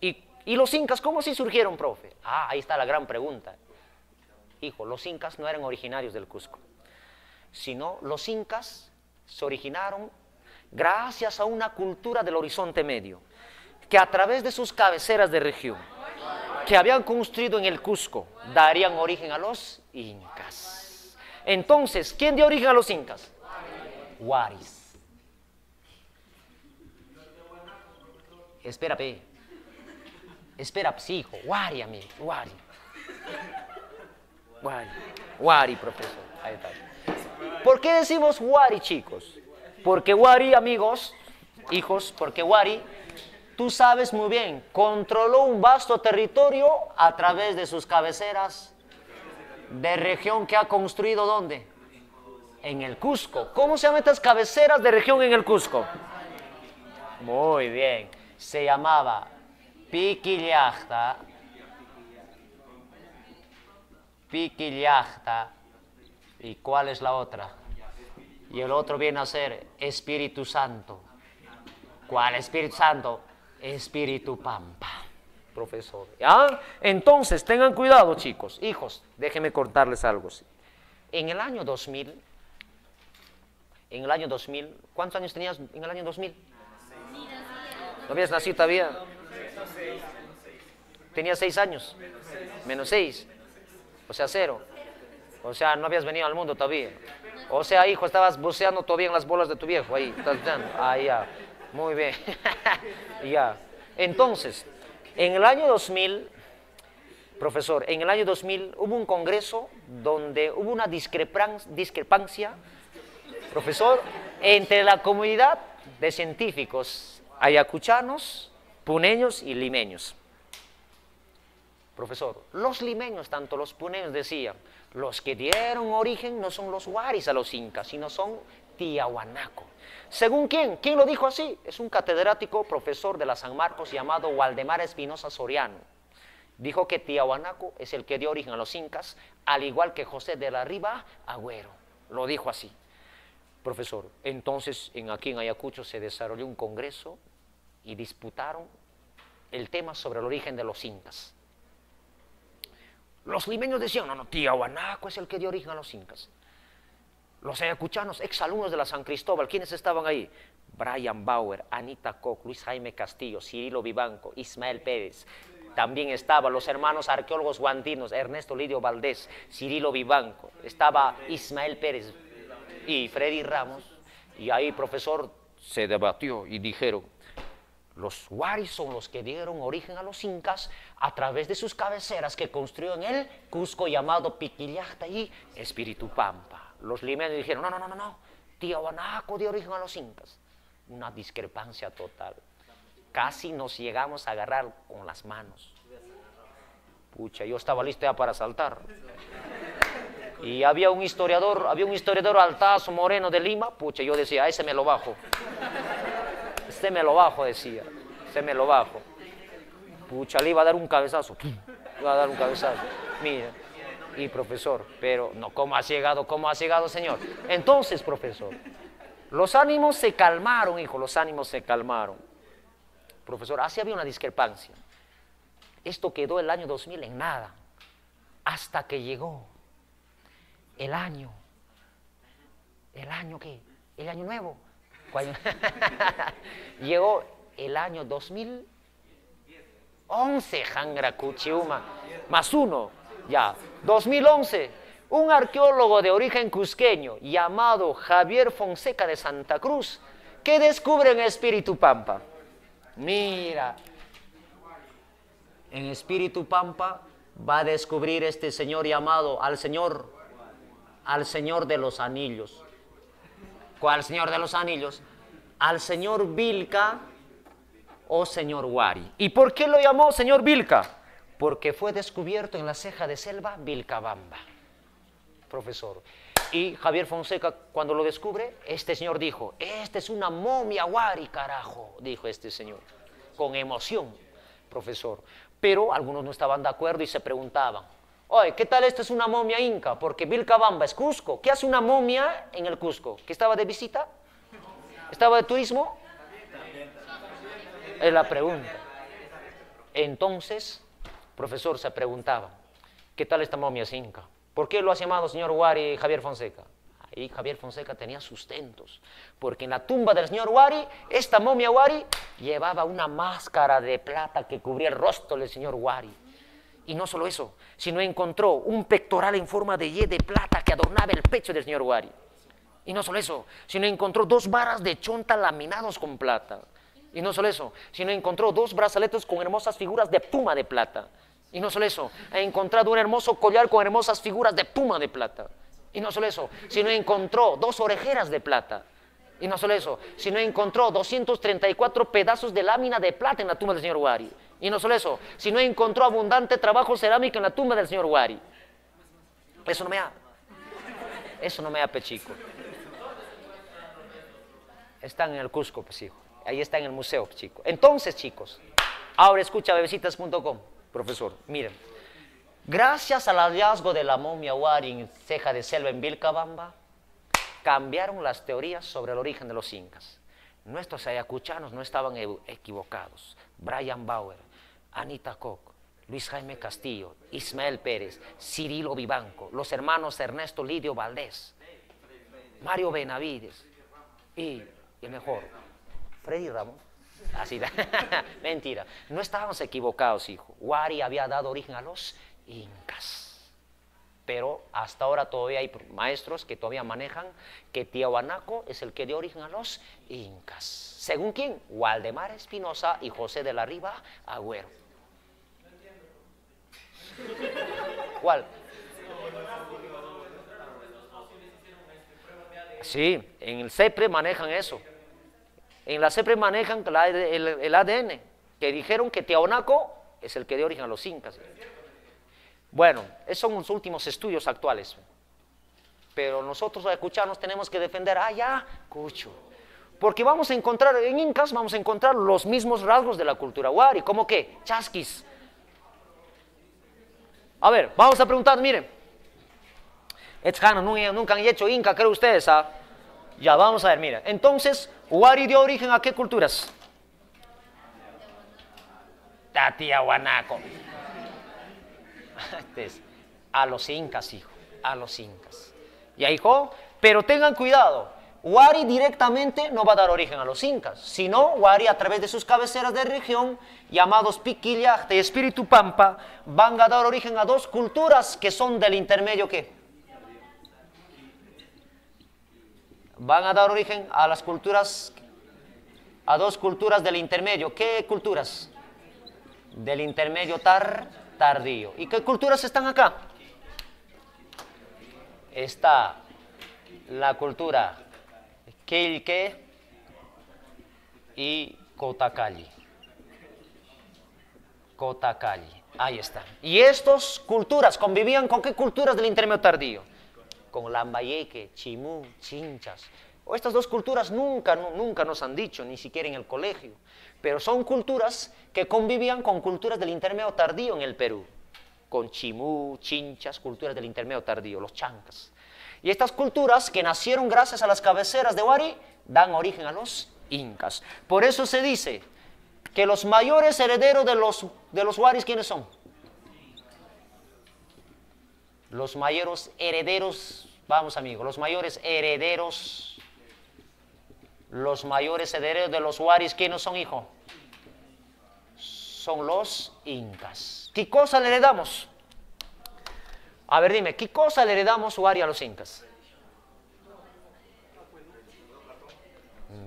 ¿Y los incas cómo sí surgieron, profe? Ah, ahí está la gran pregunta. Hijo, los incas no eran originarios del Cusco, sino los incas se originaron gracias a una cultura del Horizonte Medio, que a través de sus cabeceras de región, que habían construido en el Cusco, darían origen a los incas. Entonces, ¿quién dio origen a los incas? Huaris. Espérate. Espera, sí, hijo. Huari, amigo. Huari. Huari. Huari, profesor. Ahí está. ¿Por qué decimos Huari, chicos? Porque Huari, amigos, hijos, porque Huari, tú sabes muy bien, controló un vasto territorio a través de sus cabeceras de región que ha construido, ¿dónde? En el Cusco. ¿Cómo se llaman estas cabeceras de región en el Cusco? Muy bien. Se llamaba Piquillacta, Piquillacta, ¿y cuál es la otra? Y el otro viene a ser Espíritu Santo. ¿Cuál Espíritu Santo? Espíritu Pampa, profesor. ¿Ya? Entonces, tengan cuidado, chicos. Hijos, déjenme contarles algo. En el año 2000, ¿cuántos años tenías en el año 2000? ¿No habías nacido todavía? Tenías 6 años. Menos 6. O sea, 0. O sea, no habías venido al mundo todavía. O sea, hijo, estabas buceando todavía en las bolas de tu viejo. Ahí, ahí ya. Muy bien. Ya. Entonces, en el año 2000, profesor, en el año 2000 hubo un congreso donde hubo una discrepancia, profesor, entre la comunidad de científicos ayacuchanos, puneños y limeños. Profesor, los limeños, tanto los puneños decían, Los que dieron origen no son los huaris a los incas, sino son Tiahuanaco. ¿Según quién? ¿Quién lo dijo así? Es un catedrático profesor de la San Marcos llamado Waldemar Espinosa Soriano. Dijo que Tiahuanaco es el que dio origen a los incas, al igual que José de la Riva Agüero. Lo dijo así. Profesor, entonces aquí en Ayacucho se desarrolló un congreso y disputaron el tema sobre el origen de los incas. Los limeños decían, no, Tiahuanaco es el que dio origen a los incas. Los ayacuchanos, exalumnos de la San Cristóbal, ¿quiénes estaban ahí? Brian Bauer, Anita Koch, Luis Jaime Castillo, Cirilo Vivanco, Ismael Pérez. También estaban los hermanos arqueólogos guandinos, Ernesto Lidio Valdés, Cirilo Vivanco. Estaba Ismael Pérez y Freddy Ramos. Y ahí, profesor, se debatió y dijeron, los huaris son los que dieron origen a los incas a través de sus cabeceras que construyeron el Cusco llamado Piquillacta y Espíritu Pampa. Los limeños dijeron, no, Tiahuanaco dio origen a los incas. Una discrepancia total. Casi nos llegamos a agarrar con las manos. Pucha, yo estaba listo ya para saltar. Y había un historiador altazo, moreno de Lima, pucha, yo decía, ese me lo bajo. Este me lo bajo, decía, este me lo bajo. Pucha, le iba a dar un cabezazo, mira. Y profesor, pero no, ¿cómo ha llegado, señor? Entonces, profesor, los ánimos se calmaron, hijo, los ánimos se calmaron. Profesor, así había una discrepancia. Esto quedó el año 2000 en nada, hasta que llegó el año ¿qué? El año nuevo. Llegó el año 2011, Jangra Cuchiuma, más uno, ya, 2011, un arqueólogo de origen cusqueño llamado Javier Fonseca de Santa Cruz, que descubre en Espíritu Pampa. Mira, en Espíritu Pampa va a descubrir este señor llamado al Señor de los Anillos. ¿Cuál Señor de los Anillos? Al señor Vilca o señor Huari. ¿Y por qué lo llamó señor Vilca? Porque fue descubierto en la ceja de selva Vilcabamba, profesor. Y Javier Fonseca, cuando lo descubre, este señor dijo, esta es una momia Huari, carajo, dijo este señor, con emoción, profesor. Pero algunos no estaban de acuerdo y se preguntaban, oye, ¿qué tal esta es una momia inca? Porque Vilcabamba es Cusco. ¿Qué hace una momia en el Cusco? ¿Que estaba de visita? ¿Estaba de turismo? Es la pregunta. Entonces, profesor, se preguntaba, ¿qué tal esta momia es inca? ¿Por qué lo ha llamado señor Huari Javier Fonseca? Ahí Javier Fonseca tenía sustentos, porque en la tumba del señor Huari, esta momia Huari llevaba una máscara de plata que cubría el rostro del señor Huari. Y no solo eso, sino encontró un pectoral en forma de Y de plata que adornaba el pecho del señor Huari. Y no solo eso, sino encontró 2 varas de chonta laminados con plata. Y no solo eso, sino encontró 2 brazaletes con hermosas figuras de puma de plata. Y no solo eso, ha encontrado un hermoso collar con hermosas figuras de puma de plata. Y no solo eso, sino encontró 2 orejeras de plata. Y no solo eso, sino encontró 234 pedazos de lámina de plata en la tumba del señor Huari. Y no solo eso, sino encontró abundante trabajo cerámico en la tumba del señor Huari. Eso no me da pechico. Están en el Cusco, pues, hijo. Ahí está en el museo, pues, chico. Entonces, chicos, ahora escucha bebecitas.com, profesor. Miren, gracias al hallazgo de la momia Huari en ceja de selva en Vilcabamba, cambiaron las teorías sobre el origen de los incas. Nuestros ayacuchanos no estaban equivocados. Brian Bauer, Anita Koch, Luis Jaime Castillo, Ismael Pérez, Cirilo Vivanco, los hermanos Ernesto Lidio Valdés, Mario Benavides y el mejor, Freddy Ramos. Así, mentira, no estábamos equivocados, hijo. Huari había dado origen a los incas. Pero hasta ahora todavía hay maestros que todavía manejan que Tiahuanaco es el que dio origen a los incas. ¿Según quién? Waldemar Espinosa y José de la Riva Agüero. ¿Cuál? Sí, en el CEPRE manejan eso. En la CEPRE manejan el ADN, que dijeron que Tiahuanaco es el que dio origen a los incas. Bueno, esos son los últimos estudios actuales. Pero nosotros al escucharnos tenemos que defender, ya, cucho. Porque vamos a encontrar, en incas vamos a encontrar los mismos rasgos de la cultura wari, como que chasquis. A ver, vamos a preguntar, miren. Nunca han hecho inca, creo ustedes, ¿ah? Ya, vamos a ver, mira. Entonces, wari dio origen ¿a qué culturas? Tatiahuanaco. A los incas, hijo, a los incas. Ya, hijo, pero tengan cuidado. Wari directamente no va a dar origen a los incas, sino Wari a través de sus cabeceras de región, llamados Piquillacta y Espíritu Pampa, van a dar origen a dos culturas que son del intermedio, ¿qué? Van a dar origen a las culturas, a dos culturas del intermedio. ¿Qué culturas? Del intermedio tardío. ¿Y qué culturas están acá? Está la cultura Quilque y Cotacali. Cotacali, ahí está. Y estas culturas convivían con qué culturas del intermedio tardío? Con Lambayeque, Chimú, Chinchas. Estas dos culturas nunca nos han dicho, ni siquiera en el colegio. Pero son culturas que convivían con culturas del intermedio tardío en el Perú. Con Chimú, Chinchas, culturas del intermedio tardío, los chancas. Y estas culturas que nacieron gracias a las cabeceras de Wari dan origen a los incas. Por eso se dice que los mayores herederos de los Waris, ¿quiénes son? Los mayores herederos, vamos amigos, los mayores herederos de los Waris, ¿quiénes son, hijo? Son los incas. ¿Qué cosa le heredamos? A ver, dime, ¿qué cosa le heredamos Wari a los incas?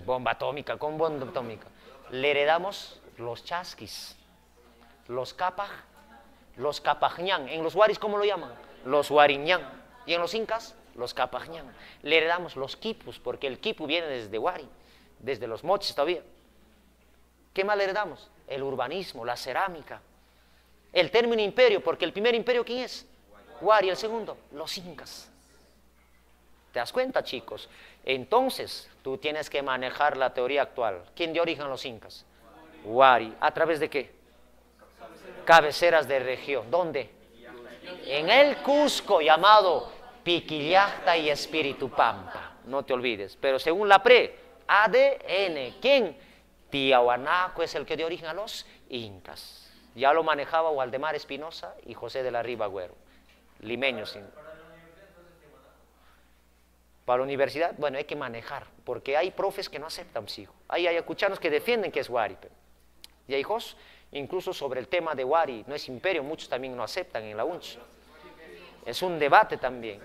Bomba atómica, con bomba atómica. Le heredamos los chasquis, los capaj, los capajñán. En los Waris, ¿cómo lo llaman? Los wariñán. Y en los incas, los capajñán. Le heredamos los quipus, porque el quipu viene desde Wari, desde los moches todavía. ¿Qué más le heredamos? El urbanismo, la cerámica. El término imperio, porque el primer imperio, ¿quién es? Wari, el segundo, los incas. ¿Te das cuenta, chicos? Entonces, tú tienes que manejar la teoría actual. ¿Quién dio origen a los incas? Wari. ¿A través de qué? Cabeceras de región. ¿Dónde? En el Cusco, llamado Piquillacta y Espíritu Pampa. No te olvides. Pero según la ADN, ¿quién? Tiahuanaco es el que dio origen a los incas. Ya lo manejaba Waldemar Espinosa y José de la Riva Agüero. Limeños. Para la universidad, bueno, hay que manejar, porque hay profes que no aceptan, hijo. Hay ayacuchanos que defienden que es Wari. Y hay hijos, incluso sobre el tema de Wari, no es imperio, muchos también no aceptan en la UNCH. Es un debate también.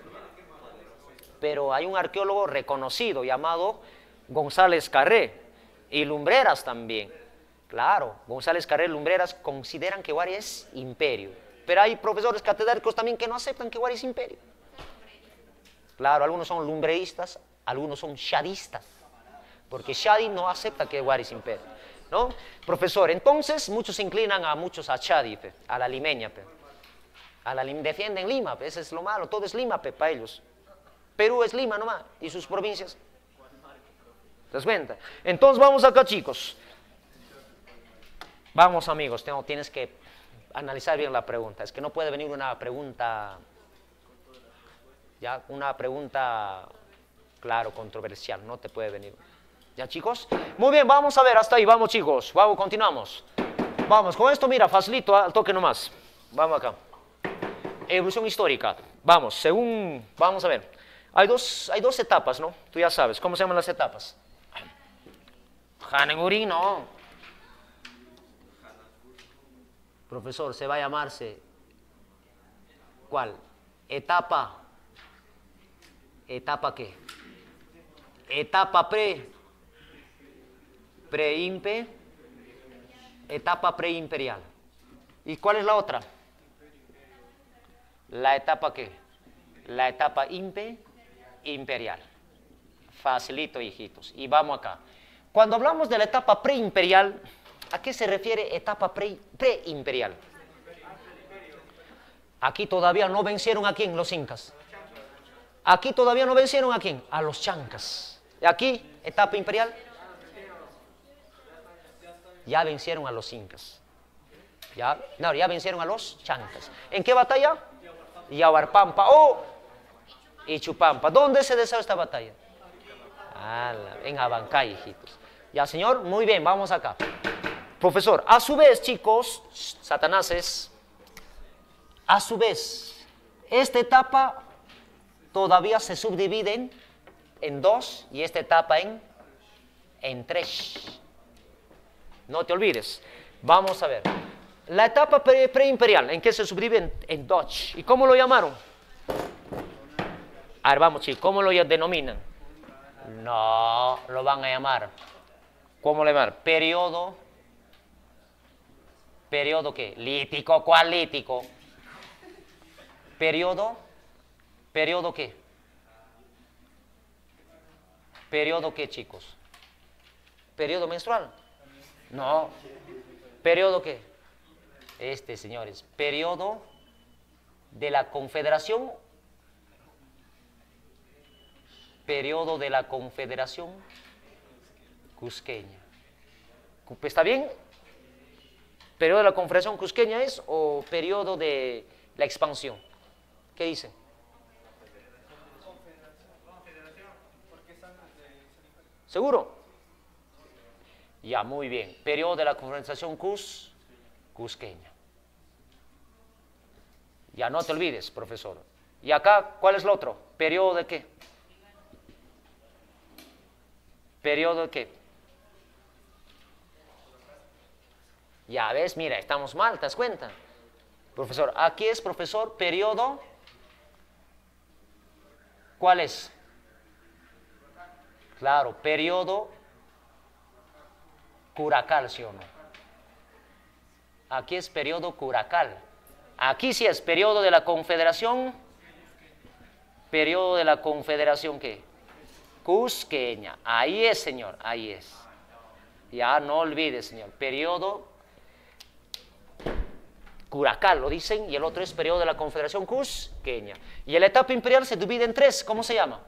Pero hay un arqueólogo reconocido llamado González Carré, y Lumbreras también. Claro, González Carré y Lumbreras consideran que Wari es imperio. Pero hay profesores catedráticos también que no aceptan que Wari es imperio. Claro, algunos son lumbreístas, algunos son shadistas, porque Shadi no acepta que Wari es imperio, ¿no? Profesor, entonces muchos se inclinan a Shadi, a la limeña, defienden Lima, ese es lo malo, todo es Lima, para ellos. Perú es Lima nomás, y sus provincias. ¿Te das cuenta? Entonces vamos acá, chicos. Vamos, amigos, tienes que analizar bien la pregunta, es que no puede venir una pregunta... Ya, una pregunta, claro, controversial, no te puede venir. ¿Ya, chicos? Muy bien, vamos a ver, hasta ahí, vamos, chicos. Vamos, continuamos. Vamos, con esto, mira, facilito, al toque nomás. Vamos acá. Evolución histórica. Vamos, vamos a ver. Hay dos etapas, ¿no? Tú ya sabes, ¿cómo se llaman las etapas? Hanegurín, no. Profesor, se va a llamarse, ¿cuál? ¿Etapa qué? Etapa etapa preimperial. ¿Y cuál es la otra? ¿La etapa qué? La etapa imperial. Facilito, hijitos. Y vamos acá. Cuando hablamos de la etapa preimperial, ¿a qué se refiere etapa preimperial? Aquí todavía no vencieron a quién, los incas. Aquí todavía no vencieron a quién, a los chancas. Y aquí, etapa imperial, ya vencieron a los incas. Ya vencieron a los chancas. ¿En qué batalla? Yahuarpampa o Ichupampa. ¿Dónde se desarrolló esta batalla? En Abancay, hijitos. Ya, señor, muy bien, vamos acá. Profesor, a su vez, chicos, satanases, a su vez, esta etapa todavía se subdivide en dos y esta etapa en tres. No te olvides. Vamos a ver. La etapa preimperial, ¿en qué se subdivide? En dos. ¿Y cómo lo llamaron? A ver, vamos, chicos, ¿cómo lo denominan? No, lo van a llamar. ¿Cómo lo llaman? Periodo. ¿Periodo qué? Lítico. ¿Cuál lítico? Periodo. ¿Periodo qué? ¿Periodo qué, chicos? ¿Periodo menstrual? No. ¿Periodo qué? Señores, periodo de la Confederación. Periodo de la Confederación Cusqueña. ¿Está bien? ¿Periodo de la Confederación Cusqueña es o periodo de la expansión? ¿Qué dicen? ¿Seguro? Ya, muy bien. Periodo de la Confederación Cusqueña. Ya, no te olvides, profesor. ¿Y acá cuál es el otro? ¿Periodo de qué? ¿Periodo de qué? Ya ves, mira, estamos mal, ¿te das cuenta? Profesor, aquí es, profesor, periodo. ¿Cuál es? Claro, periodo curacal, ¿sí o no? Aquí es periodo curacal. Aquí sí es periodo de la Confederación. Periodo de la Confederación, ¿qué? Cusqueña. Ahí es, señor, ahí es. Ya no olvides, señor. Periodo curacal, lo dicen, y el otro es periodo de la Confederación Cusqueña. Y la etapa imperial se divide en tres. ¿Cómo se llama?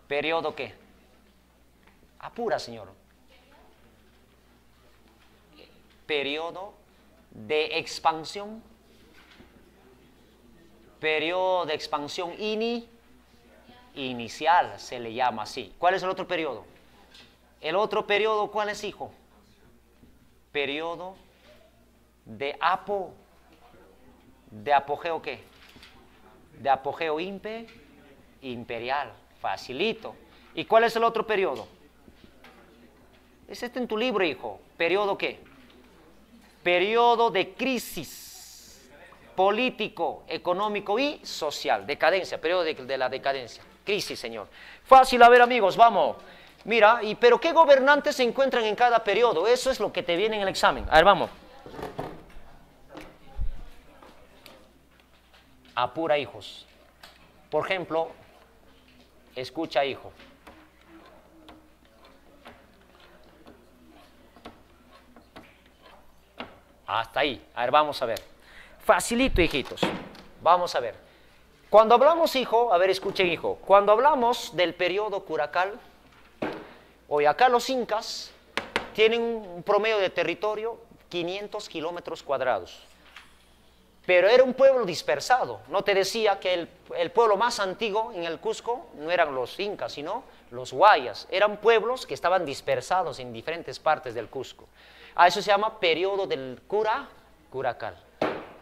¿Periodo qué? Apura, señor. Periodo de expansión. Periodo de expansión inicial se le llama así. ¿Cuál es el otro periodo? El otro periodo, ¿cuál es, hijo? Periodo de apogeo ¿qué? De apogeo imperial. Facilito. ¿Y cuál es el otro periodo? Es en tu libro, hijo. ¿Periodo qué? Periodo de crisis político, económico y social. Decadencia, periodo de la decadencia. Crisis, señor. Fácil, a ver, amigos, vamos. Mira, pero ¿qué gobernantes se encuentran en cada periodo? Eso es lo que te viene en el examen. A ver, vamos. Apura, hijos. Por ejemplo, escucha, hijo. Hasta ahí. A ver, vamos a ver. Facilito, hijitos. Vamos a ver. Cuando hablamos, hijo, a ver, escuchen, hijo. Cuando hablamos del periodo curacal, hoy acá los incas tienen un promedio de territorio 500 kilómetros cuadrados. Pero era un pueblo dispersado. No te decía que el pueblo más antiguo en el Cusco no eran los incas, sino los guayas. Eran pueblos que estaban dispersados en diferentes partes del Cusco. A eso se llama periodo del curacal.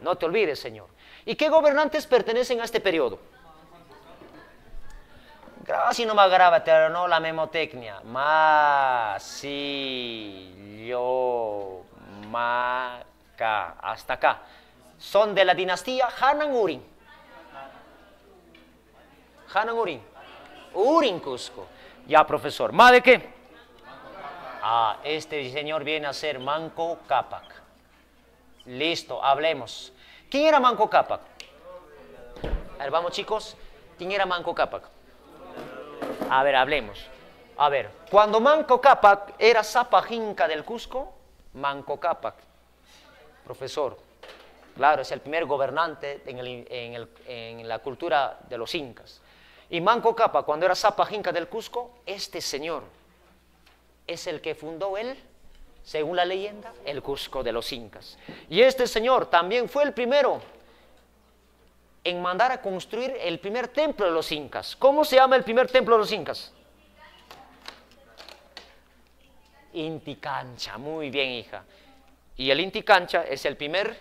No te olvides, señor. ¿Y qué gobernantes pertenecen a este periodo? Gracias, no me grábate, no la memotecnia. Maca. Hasta acá. Son de la dinastía Hanan-Urin. Hanan-Urin. Urin, Cusco. Ya, profesor. ¿Ma de qué? Este señor viene a ser Manco Cápac. Listo, hablemos. ¿Quién era Manco Cápac? A ver, vamos, chicos. ¿Quién era Manco Cápac? A ver, hablemos. A ver, cuando Manco Cápac era Zapajinca del Cusco, Manco Cápac, profesor, Claro, es el primer gobernante en la cultura de los incas. Y Manco Cápac, cuando era Sapa Inca del Cusco, este señor es el que fundó según la leyenda, el Cusco de los incas. Y este señor también fue el primero en mandar a construir el primer templo de los incas. ¿Cómo se llama el primer templo de los incas? Inti Cancha, muy bien, hija. Y el Inti Cancha es el primer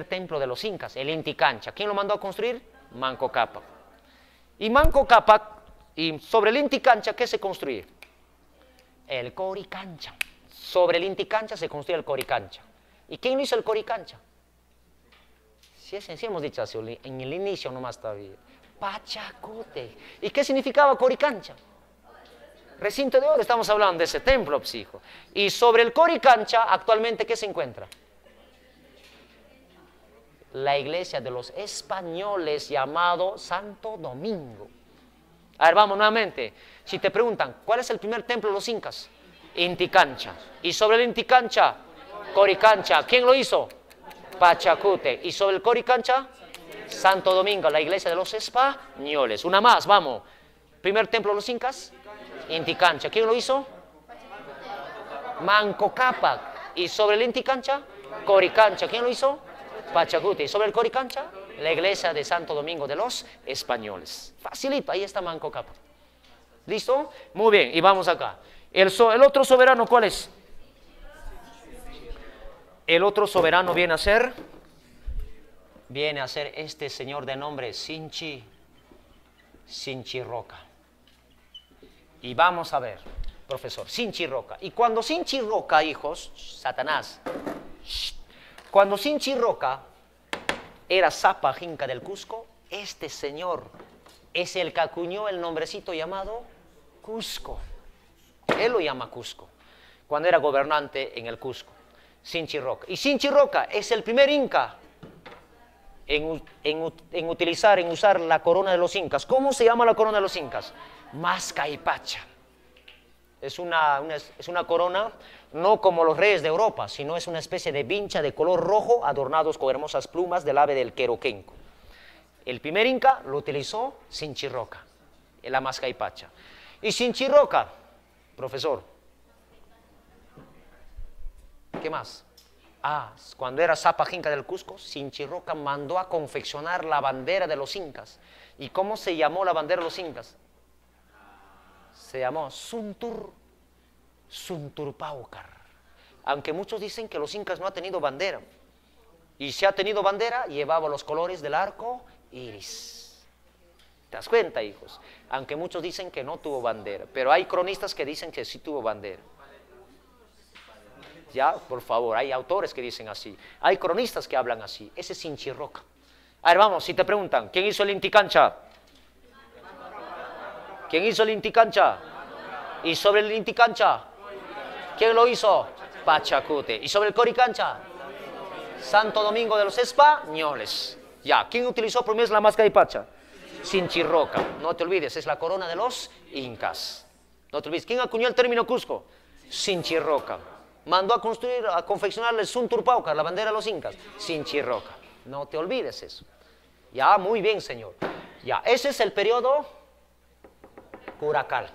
templo de los incas, el Inti Cancha. ¿Quién lo mandó a construir? Manco Cápac. Y Manco Cápac, y sobre el Inti Cancha, ¿qué se construye? El Coricancha. Sobre el Inti Cancha se construye el Coricancha. ¿Y quién hizo el Coricancha? Sí, hemos dicho así, en el inicio nomás todavía. Pachacute. ¿Y qué significaba Coricancha? Recinto de oro, estamos hablando de ese templo, hijo. Y sobre el Coricancha, actualmente, ¿qué se encuentra? La iglesia de los españoles llamado Santo Domingo. A ver, vamos nuevamente. Si te preguntan, ¿cuál es el primer templo de los incas? Inti Cancha. Y sobre el Inti Cancha, Coricancha. ¿Quién lo hizo? Pachacute. Y sobre el Coricancha, Santo Domingo, la iglesia de los españoles. Una más, vamos. Primer templo de los incas, Inti Cancha. ¿Quién lo hizo? Manco Cápac. Y sobre el Inti Cancha, Coricancha. ¿Quién lo hizo? Pachacute. Y sobre el Coricancha, la iglesia de Santo Domingo de los españoles. Facilito, ahí está Manco Cápac. ¿Listo? Muy bien, y vamos acá. El otro soberano, ¿cuál es? El otro soberano viene a ser este señor de nombre Sinchi Roca. Y vamos a ver, profesor, Sinchi Roca. Y cuando Sinchi Roca, hijos, Satanás, cuando Sinchi Roca era Sapa Inca del Cusco, este señor es el que acuñó el nombrecito llamado Cusco. Él lo llama Cusco, cuando era gobernante en el Cusco, Sinchi Roca. Y Sinchi Roca es el primer inca en usar la corona de los incas. ¿Cómo se llama la corona de los incas? Mascaipacha. Es una corona no como los reyes de Europa, sino es una especie de vincha de color rojo adornados con hermosas plumas del ave del queroquenco. El primer inca lo utilizó Sinchi Roca, la Mascaipacha. Y Sinchi Roca, profesor, ¿qué más? Cuando era Sapa Inca del Cusco, Sinchi Roca mandó a confeccionar la bandera de los incas. ¿Y cómo se llamó la bandera de los incas? Se llamó Sunturpaucar. Aunque muchos dicen que los incas no han tenido bandera. Y si ha tenido bandera, llevaba los colores del arco iris. ¿Te das cuenta, hijos? Aunque muchos dicen que no tuvo bandera. Pero hay cronistas que dicen que sí tuvo bandera. Ya, por favor, hay autores que dicen así. Hay cronistas que hablan así. Ese es Sinchi Roca. A ver, vamos, si te preguntan, ¿quién hizo el Inti Cancha? ¿Quién hizo el Inti Cancha? ¿Y sobre el Inti Cancha? ¿Quién lo hizo? Pachacute. ¿Y sobre el Coricancha? Santo Domingo de los españoles. Ya, ¿quién utilizó primero la Mascaipacha? Sinchi Roca. No te olvides, es la corona de los incas. No te olvides. ¿Quién acuñó el término Cusco? Sinchi Roca. Mandó a confeccionar el Sunturpaucar, la bandera de los incas. Sinchi Roca. No te olvides eso. Ya, muy bien, señor. Ya, ese es el periodo Curacal.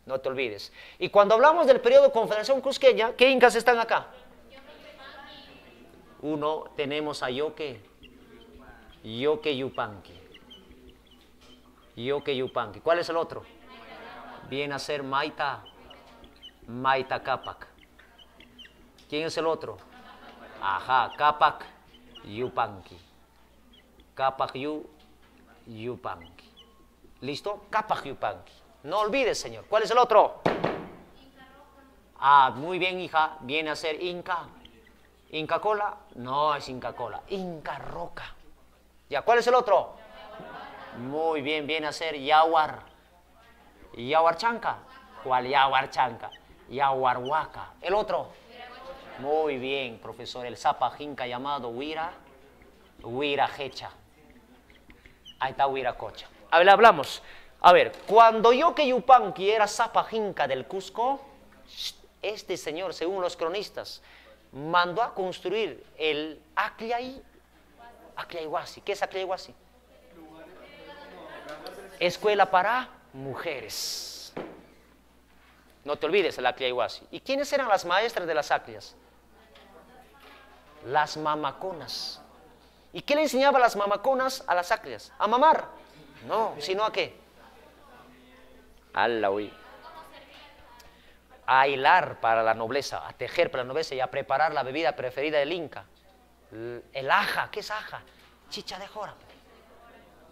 No te olvides. Y cuando hablamos del periodo Confederación Cusqueña, ¿qué incas están acá? Uno, tenemos a Yoque Yupanqui. Yoque Yupanqui. ¿Cuál es el otro? Viene a ser Maita Cápac. ¿Quién es el otro? Ajá, Cápac Yupanqui. Cápac Yupanqui. ¿Listo? Cápac Yupanqui. No olvides, señor. ¿Cuál es el otro? Muy bien, hija. Viene a ser Inca. ¿Inca Cola? No es Inca Cola. Inca Roca. ¿Ya? ¿Cuál es el otro? Muy bien, viene a ser Yahuar. ¿Yahuarchanca? ¿Cuál Yahuarchanca? Yahuarhuaca. ¿El otro? Muy bien, profesor. El Sapa Inca llamado Huirajecha. Ahí está Huiracocha. A ver, hablamos. A ver, cuando Yoque Yupanqui era Sapa Inca del Cusco, este señor, según los cronistas, mandó a construir el Aclayhuasi. ¿Qué es Aclayhuasi? Escuela para mujeres. No te olvides el Aclayhuasi. ¿Y quiénes eran las maestras de las Aclayas? Las mamaconas. ¿Y qué le enseñaba a las mamaconas a las Aclayas? ¿A mamar? No, sino a qué. A hilar para la nobleza, a tejer para la nobleza y a preparar la bebida preferida del Inca. El aja, ¿qué es aja? Chicha de jora.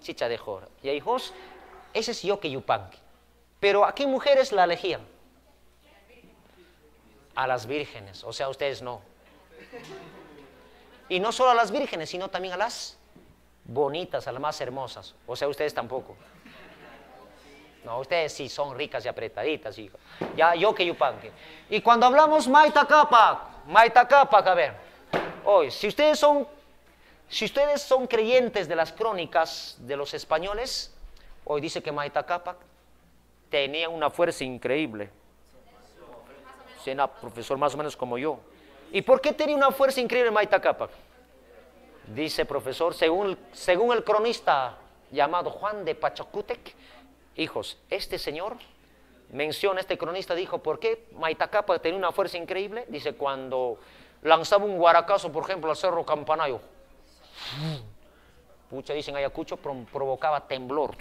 Chicha de jora. Y hijos, ese es Yoque Yupanqui. Pero ¿a qué mujeres la elegían? A las vírgenes, o sea, ustedes no. Y no solo a las vírgenes, sino también a las bonitas, a las más hermosas. O sea, ustedes tampoco. No, ustedes sí son ricas y apretaditas, hijo. Ya, Yoque Yupanqui. Y cuando hablamos Maita Capac, a ver. Hoy, si ustedes son creyentes de las crónicas de los españoles, hoy dice que Maita Capac tenía una fuerza increíble. Era profesor más o menos como yo. ¿Y por qué tenía una fuerza increíble Maita Capac? Dice profesor, según el cronista llamado Juan de Pachacútec, hijos, este señor menciona, este cronista dijo, ¿por qué Maita Capac tenía una fuerza increíble? Dice, cuando lanzaba un guaracazo, por ejemplo, al Cerro Campanayo, pucha, dicen Ayacucho, provocaba temblor.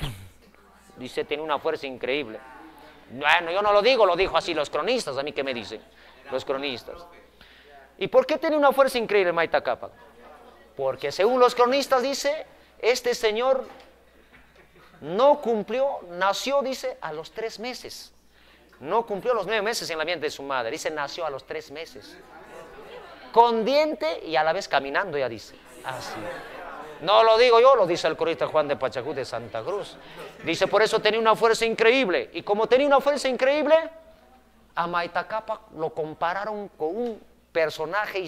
Dice, tenía una fuerza increíble. Bueno, yo no lo digo, lo dijo así los cronistas, a mí qué me dicen los cronistas. ¿Y por qué tenía una fuerza increíble Maita Capac? Porque según los cronistas dice, este señor no cumplió, nació, dice, a los 3 meses. No cumplió los 9 meses en la vientre de su madre, dice, nació a los 3 meses. Con diente y a la vez caminando, ya dice. Así. No lo digo yo, lo dice el cronista Juan de Pachacú de Santa Cruz. Dice, por eso tenía una fuerza increíble. Y como tenía una fuerza increíble, a Maita Capac lo compararon con un personaje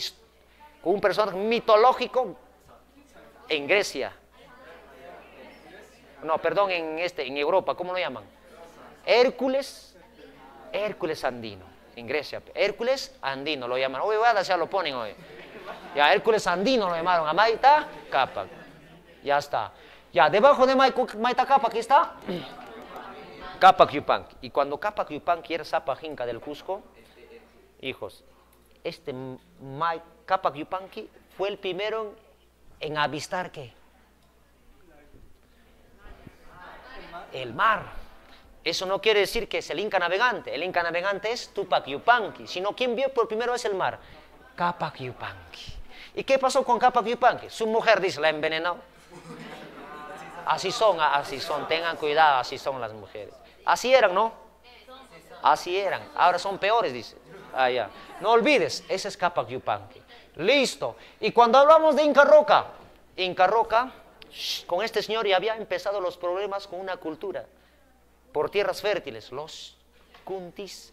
mitológico en Grecia. No, perdón, en Europa, ¿cómo lo llaman? Hércules andino, en Grecia. Hércules andino lo llaman. Hoy ya lo ponen hoy. Ya, Hércules andino lo llamaron a Maita Capac. Ya está. Ya, debajo de Maita Capac, aquí está Capac Yupanqui. Y cuando Capac Yupanqui era Zapa Jinca del Cusco, hijos, Capac Yupanqui fue el primero en avistar ¿qué? El mar. Eso no quiere decir que es el Inca navegante. El Inca navegante es Tupac Yupanqui. Sino ¿quién vio por primera vez el mar? Capac Yupanqui. ¿Y qué pasó con Capac Yupanqui? Su mujer dice, la envenenó. Así son, tengan cuidado, así son las mujeres. Así eran, ¿no? Así eran, ahora son peores, dice. Ah, ya. No olvides, ese es Capac Yupanqui. Listo. Y cuando hablamos de Inca Roca, con este señor ya había empezado los problemas con una cultura. Por tierras fértiles, los cuntis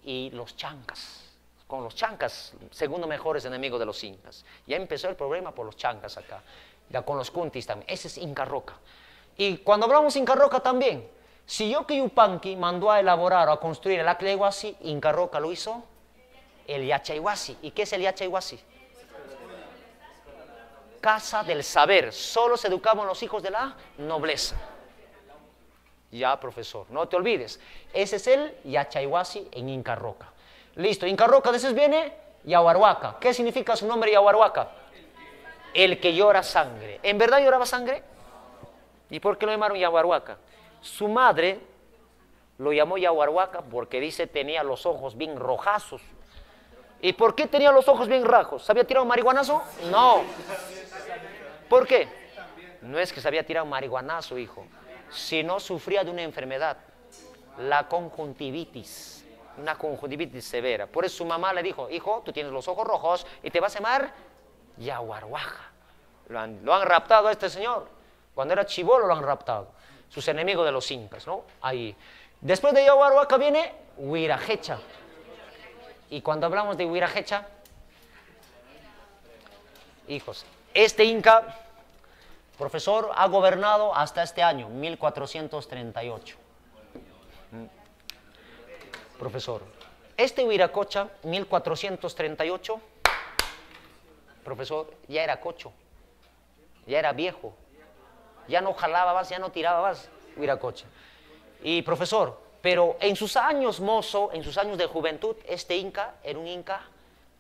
y los chancas. Con los chancas, segundo mejores enemigos de los incas. Ya empezó el problema por los chancas acá. Ya con los cuntis también. Ese es Inca Roca. Y cuando hablamos de Inca Roca también, si Yoque Yupanqui mandó a elaborar o a construir el Aclayhuasi, Inca Roca lo hizo el Yachayhuasi. ¿Y qué es el Yachayhuasi? Casa del saber. Solo se educaban los hijos de la nobleza. Ya, profesor, no te olvides. Ese es el Yachayhuasi en Inca Roca. Listo, Inca Roca, después viene Yahuarhuaca. ¿Qué significa su nombre Yahuarhuaca? El que llora sangre. ¿En verdad lloraba sangre? ¿Y por qué lo llamaron Yahuarhuaca? Su madre lo llamó Yahuarhuaca porque dice tenía los ojos bien rojazos. ¿Y por qué tenía los ojos bien rojos? ¿Se había tirado un marihuanazo? No. ¿Por qué? No es que se había tirado un marihuanazo, hijo, sino sufría de una enfermedad, la conjuntivitis. Una conjuntivitis severa. Por eso su mamá le dijo, hijo, tú tienes los ojos rojos y te vas a llamar Yahuarhuaca. Lo han raptado a este señor. Cuando era chibolo lo han raptado. Sus enemigos de los incas, ¿no? Ahí. Después de Yahuarhuaca viene Huirajecha. Y cuando hablamos de Huirajecha, hijos, este inca, profesor, ha gobernado hasta este año, 1438. Profesor, este Huiracocha, 1438, profesor, ya era cocho, ya era viejo, ya no jalaba más, ya no tiraba más Huiracocha. Y profesor, pero en sus años mozo, en sus años de juventud, este inca era un inca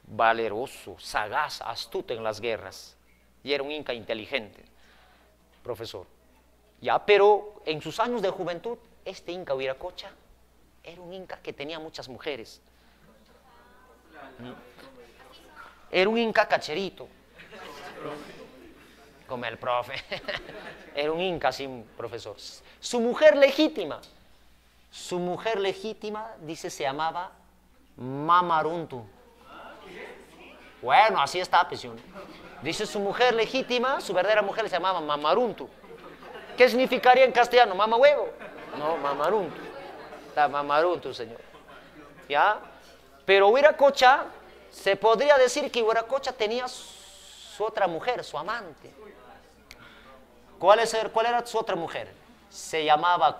valeroso, sagaz, astuto en las guerras, y era un inca inteligente, profesor. Ya, pero en sus años de juventud, este inca Huiracocha era un inca que tenía muchas mujeres. Era un inca cacherito, como el profe. Era un inca sin profesor. Su mujer legítima, dice, se llamaba Mamaruntu. Bueno, así está, presión. Dice su mujer legítima, su verdadera mujer se llamaba Mamaruntu. ¿Qué significaría en castellano? ¿Mama huevo? No, Mamaruntu. Está Mamaruntu, señor. ¿Ya? Pero Huiracocha, se podría decir que Huiracocha tenía su otra mujer, su amante. ¿Cuál era su otra mujer? Se llamaba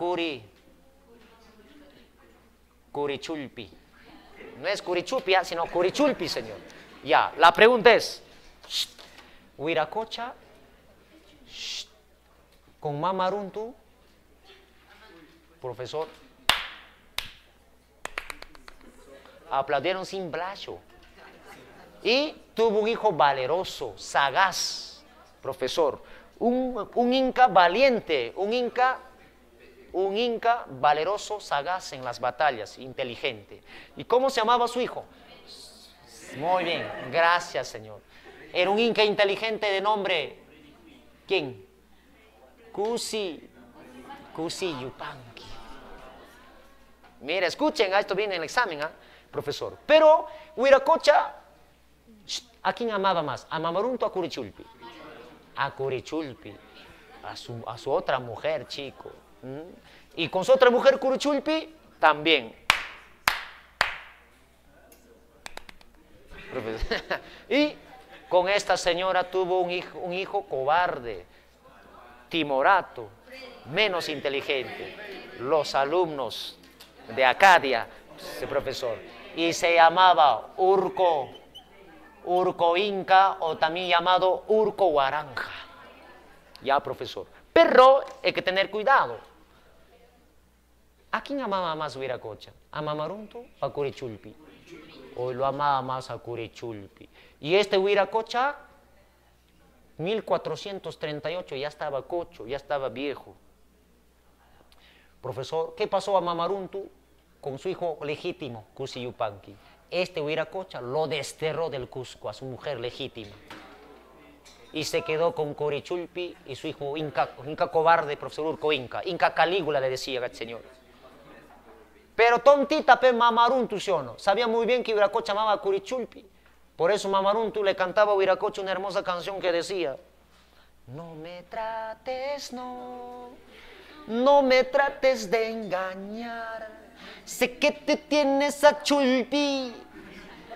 Curichulpi. No es Curichulpi, sino Curichulpi, señor. Ya, la pregunta es, Huiracocha con Mamaruntu, profesor, aplaudieron sin brazo. Y tuvo un hijo valeroso, sagaz, profesor, un inca valiente, un inca valeroso, sagaz en las batallas, inteligente. ¿Y cómo se llamaba su hijo? Muy bien, gracias, señor. Era un inca inteligente de nombre, ¿quién? Cusi Yupanqui. Mira, escuchen, esto viene en el examen, profesor. Pero Huiracocha, ¿a quién amaba más? ¿A Mamaruntu o a Curichulpi? A Curichulpi, a su otra mujer, chico. Y con su otra mujer, Curichulpi, también. Y con esta señora tuvo un hijo cobarde, timorato, menos inteligente. Los alumnos de Acadia, ese profesor, y se llamaba Urco Inca, o también llamado Urco Guaranja. Ya, profesor. Pero hay que tener cuidado. ¿A quién amaba más Huiracocha? ¿A Mamaruntu o a Curichulpi? Hoy lo amaba más a Curichulpi. Y este Huiracocha, 1438, ya estaba cocho, ya estaba viejo. Profesor, ¿qué pasó a Mamaruntu con su hijo legítimo, Cusi Yupanqui? Este Huiracocha lo desterró del Cusco a su mujer legítima. Y se quedó con Curichulpi y su hijo Inca cobarde, profesor Urco Inca Calígula le decía al señor. Pero tontita pe Mamaruntu, ¿sí o no? Sabía muy bien que Huiracocha amaba a Curichulpi. Por eso Mamaruntu le cantaba a Huiracocha una hermosa canción que decía: no me trates, no me trates de engañar. Sé que te tienes a Chulpi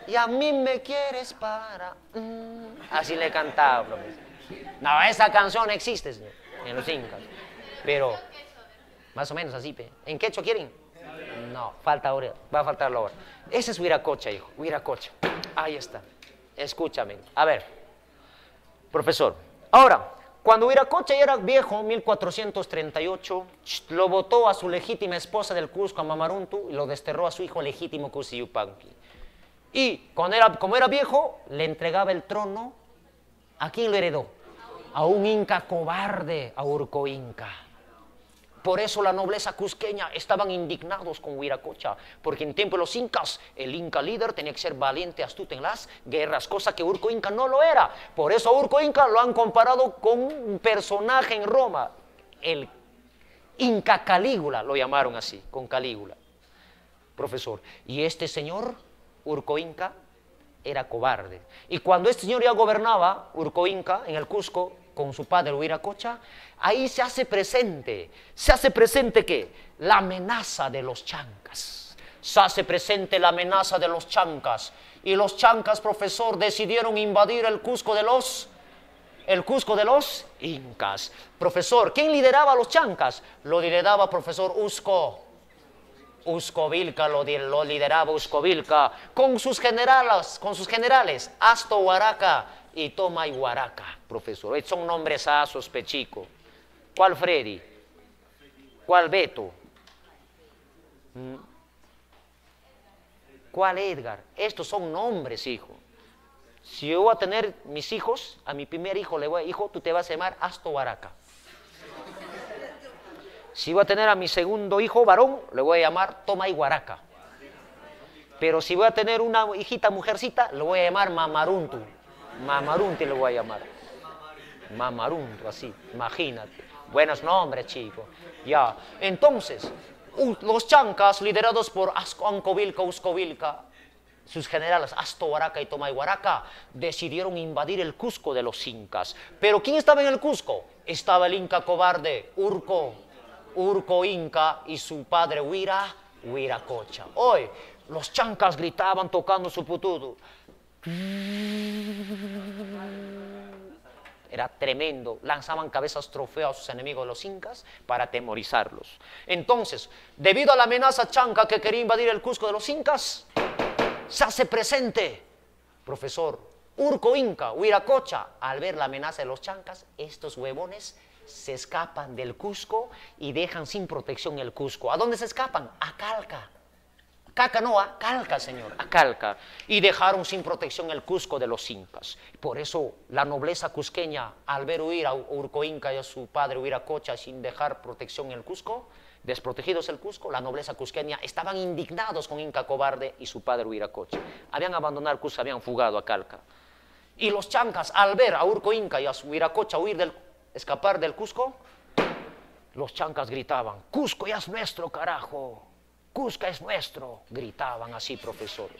y a mí me quieres para... Así le cantaba. No, esa canción existe, señor, en los incas. Pero, más o menos así, pe. ¿En quechua quieren? No, falta ahora, va a faltar la hora. Ese es Huiracocha, hijo, Huiracocha. Ahí está. Escúchame. A ver, profesor. Ahora, cuando Huiracocha ya era viejo, 1438, lo botó a su legítima esposa del Cusco, a Mamaruntu, y lo desterró a su hijo legítimo, Cusi Yupanqui. Y como era viejo, le entregaba el trono. ¿A quién lo heredó? A un inca cobarde, a Urco Inca. Por eso la nobleza cusqueña estaban indignados con Huiracocha, porque en tiempo de los incas, el inca líder tenía que ser valiente, astuto en las guerras, cosa que Urco Inca no lo era. Por eso a Urco Inca lo han comparado con un personaje en Roma, el Inca Calígula, lo llamaron así, con Calígula. Profesor, y este señor, Urco Inca, era cobarde. Y cuando este señor ya gobernaba, Urco Inca, en el Cusco, con su padre Huiracocha, ahí se hace presente ¿qué? La amenaza de los chancas. Se hace presente la amenaza de los chancas. Y los chancas, profesor, decidieron invadir el Cusco de los incas. Profesor, ¿quién lideraba a los chancas? Lo lideraba profesor Usco Vilca, lo lideraba Usco Vilca, con sus generales, Asto Huaraca y Toma y Huaraca, profesor. Son nombres asos, pechico. ¿Cuál Freddy? ¿Cuál Beto? ¿Cuál Edgar? Estos son nombres, hijo. Si yo voy a tener mis hijos, a mi primer hijo le voy a decir, hijo, tú te vas a llamar Asto Huaraca. Si voy a tener a mi segundo hijo varón, le voy a llamar Toma y Huaraca. Pero si voy a tener una hijita mujercita, le voy a llamar Mamaruntu. Mamarunti le voy a llamar. Mamaruntu, así, imagínate. Buenos nombres, chicos. Ya, entonces, los chancas, liderados por Ancovilca, Uscovilca, sus generales Asto Huaraca y Toma y Huaraca, decidieron invadir el Cusco de los incas. Pero ¿quién estaba en el Cusco? Estaba el inca cobarde, Urco Inca y su padre Huiracocha. Hoy, los chancas gritaban tocando su putudo. Era tremendo, lanzaban cabezas trofeo a sus enemigos los incas para atemorizarlos. Entonces, debido a la amenaza chanca que quería invadir el Cusco de los incas, se hace presente, profesor, Urco Inca, Huiracocha. Al ver la amenaza de los chancas, estos huevones se escapan del Cusco y dejan sin protección el Cusco. ¿A dónde se escapan? A Calca. Caca no, a Calca, señor, a Calca. Y dejaron sin protección el Cusco de los incas. Por eso la nobleza cusqueña, al ver huir a Urco Inca y a su padre Huiracocha sin dejar protección en el Cusco, desprotegidos el Cusco, la nobleza cusqueña estaban indignados con Inca cobarde y su padre Huiracocha. Habían abandonado el Cusco, habían fugado a Calca. Y los chancas, al ver a Urco Inca y a su Huiracocha escapar del Cusco, los chancas gritaban, Cusco ya es nuestro, carajo. Cusco es nuestro, gritaban así, profesor.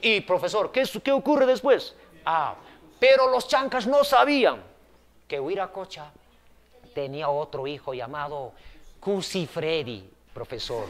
Y profesor, ¿qué ocurre después? Pero los chancas no sabían que Huiracocha tenía otro hijo llamado Cusifredi, profesor.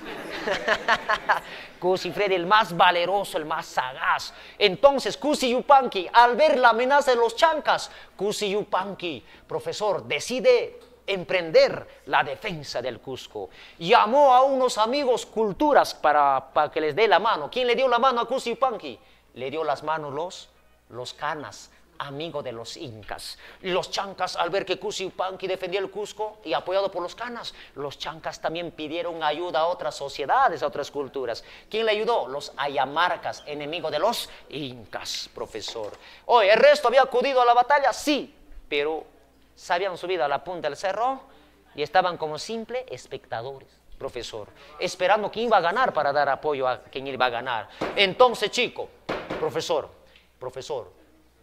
Cusifredi, el más valeroso, el más sagaz. Entonces Cusi Yupanqui, al ver la amenaza de los chancas, Cusi Yupanqui, profesor, decide emprender la defensa del Cusco. Llamó a unos amigos culturas para que les dé la mano. ¿Quién le dio la mano a Cusi Yupanqui? Le dio las manos los canas, amigos de los incas. Los chancas, al ver que Cusi Yupanqui defendía el Cusco y apoyado por los canas, los chancas también pidieron ayuda a otras sociedades, a otras culturas. ¿Quién le ayudó? Los ayamarcas, enemigos de los incas, profesor. Hoy, ¿el resto había acudido a la batalla? Sí, pero se habían subido a la punta del cerro y estaban como simples espectadores, profesor, esperando quién iba a ganar para dar apoyo a quien iba a ganar. Entonces, chico, profesor,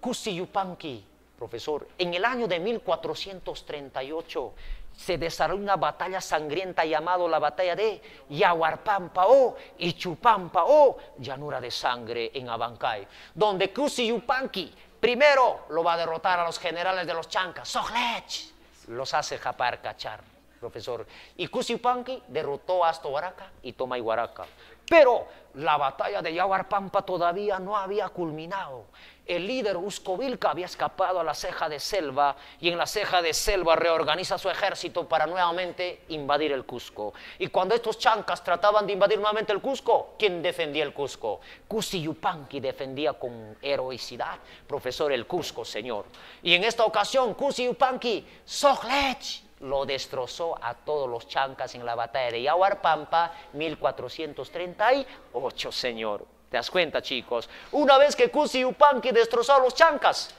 Cusi Yupanqui, profesor, en el año de 1438 se desarrolló una batalla sangrienta llamada la batalla de Yahuarpampao y Chupampao, llanura de sangre en Abancay, donde Cusi Yupanqui primero lo va a derrotar a los generales de los chancas, Soglech, los hace japar, cachar, profesor. Y Cusi Yupanqui derrotó a Asto Huaraca y Toma y Huaraca. Pero la batalla de Yahuarpampa todavía no había culminado. El líder Uscovilca había escapado a la ceja de selva y en la ceja de selva reorganiza su ejército para nuevamente invadir el Cusco. Y cuando estos chancas trataban de invadir nuevamente el Cusco, ¿quién defendía el Cusco? Cusi Yupanqui defendía con heroicidad, profesor, el Cusco, señor. Y en esta ocasión, Cusi Yupanqui, Soglech, lo destrozó a todos los chancas en la batalla de Yahuarpampa, 1438, señor. ¿Te das cuenta, chicos? Una vez que Cusi Yupanqui destrozó a los chancas,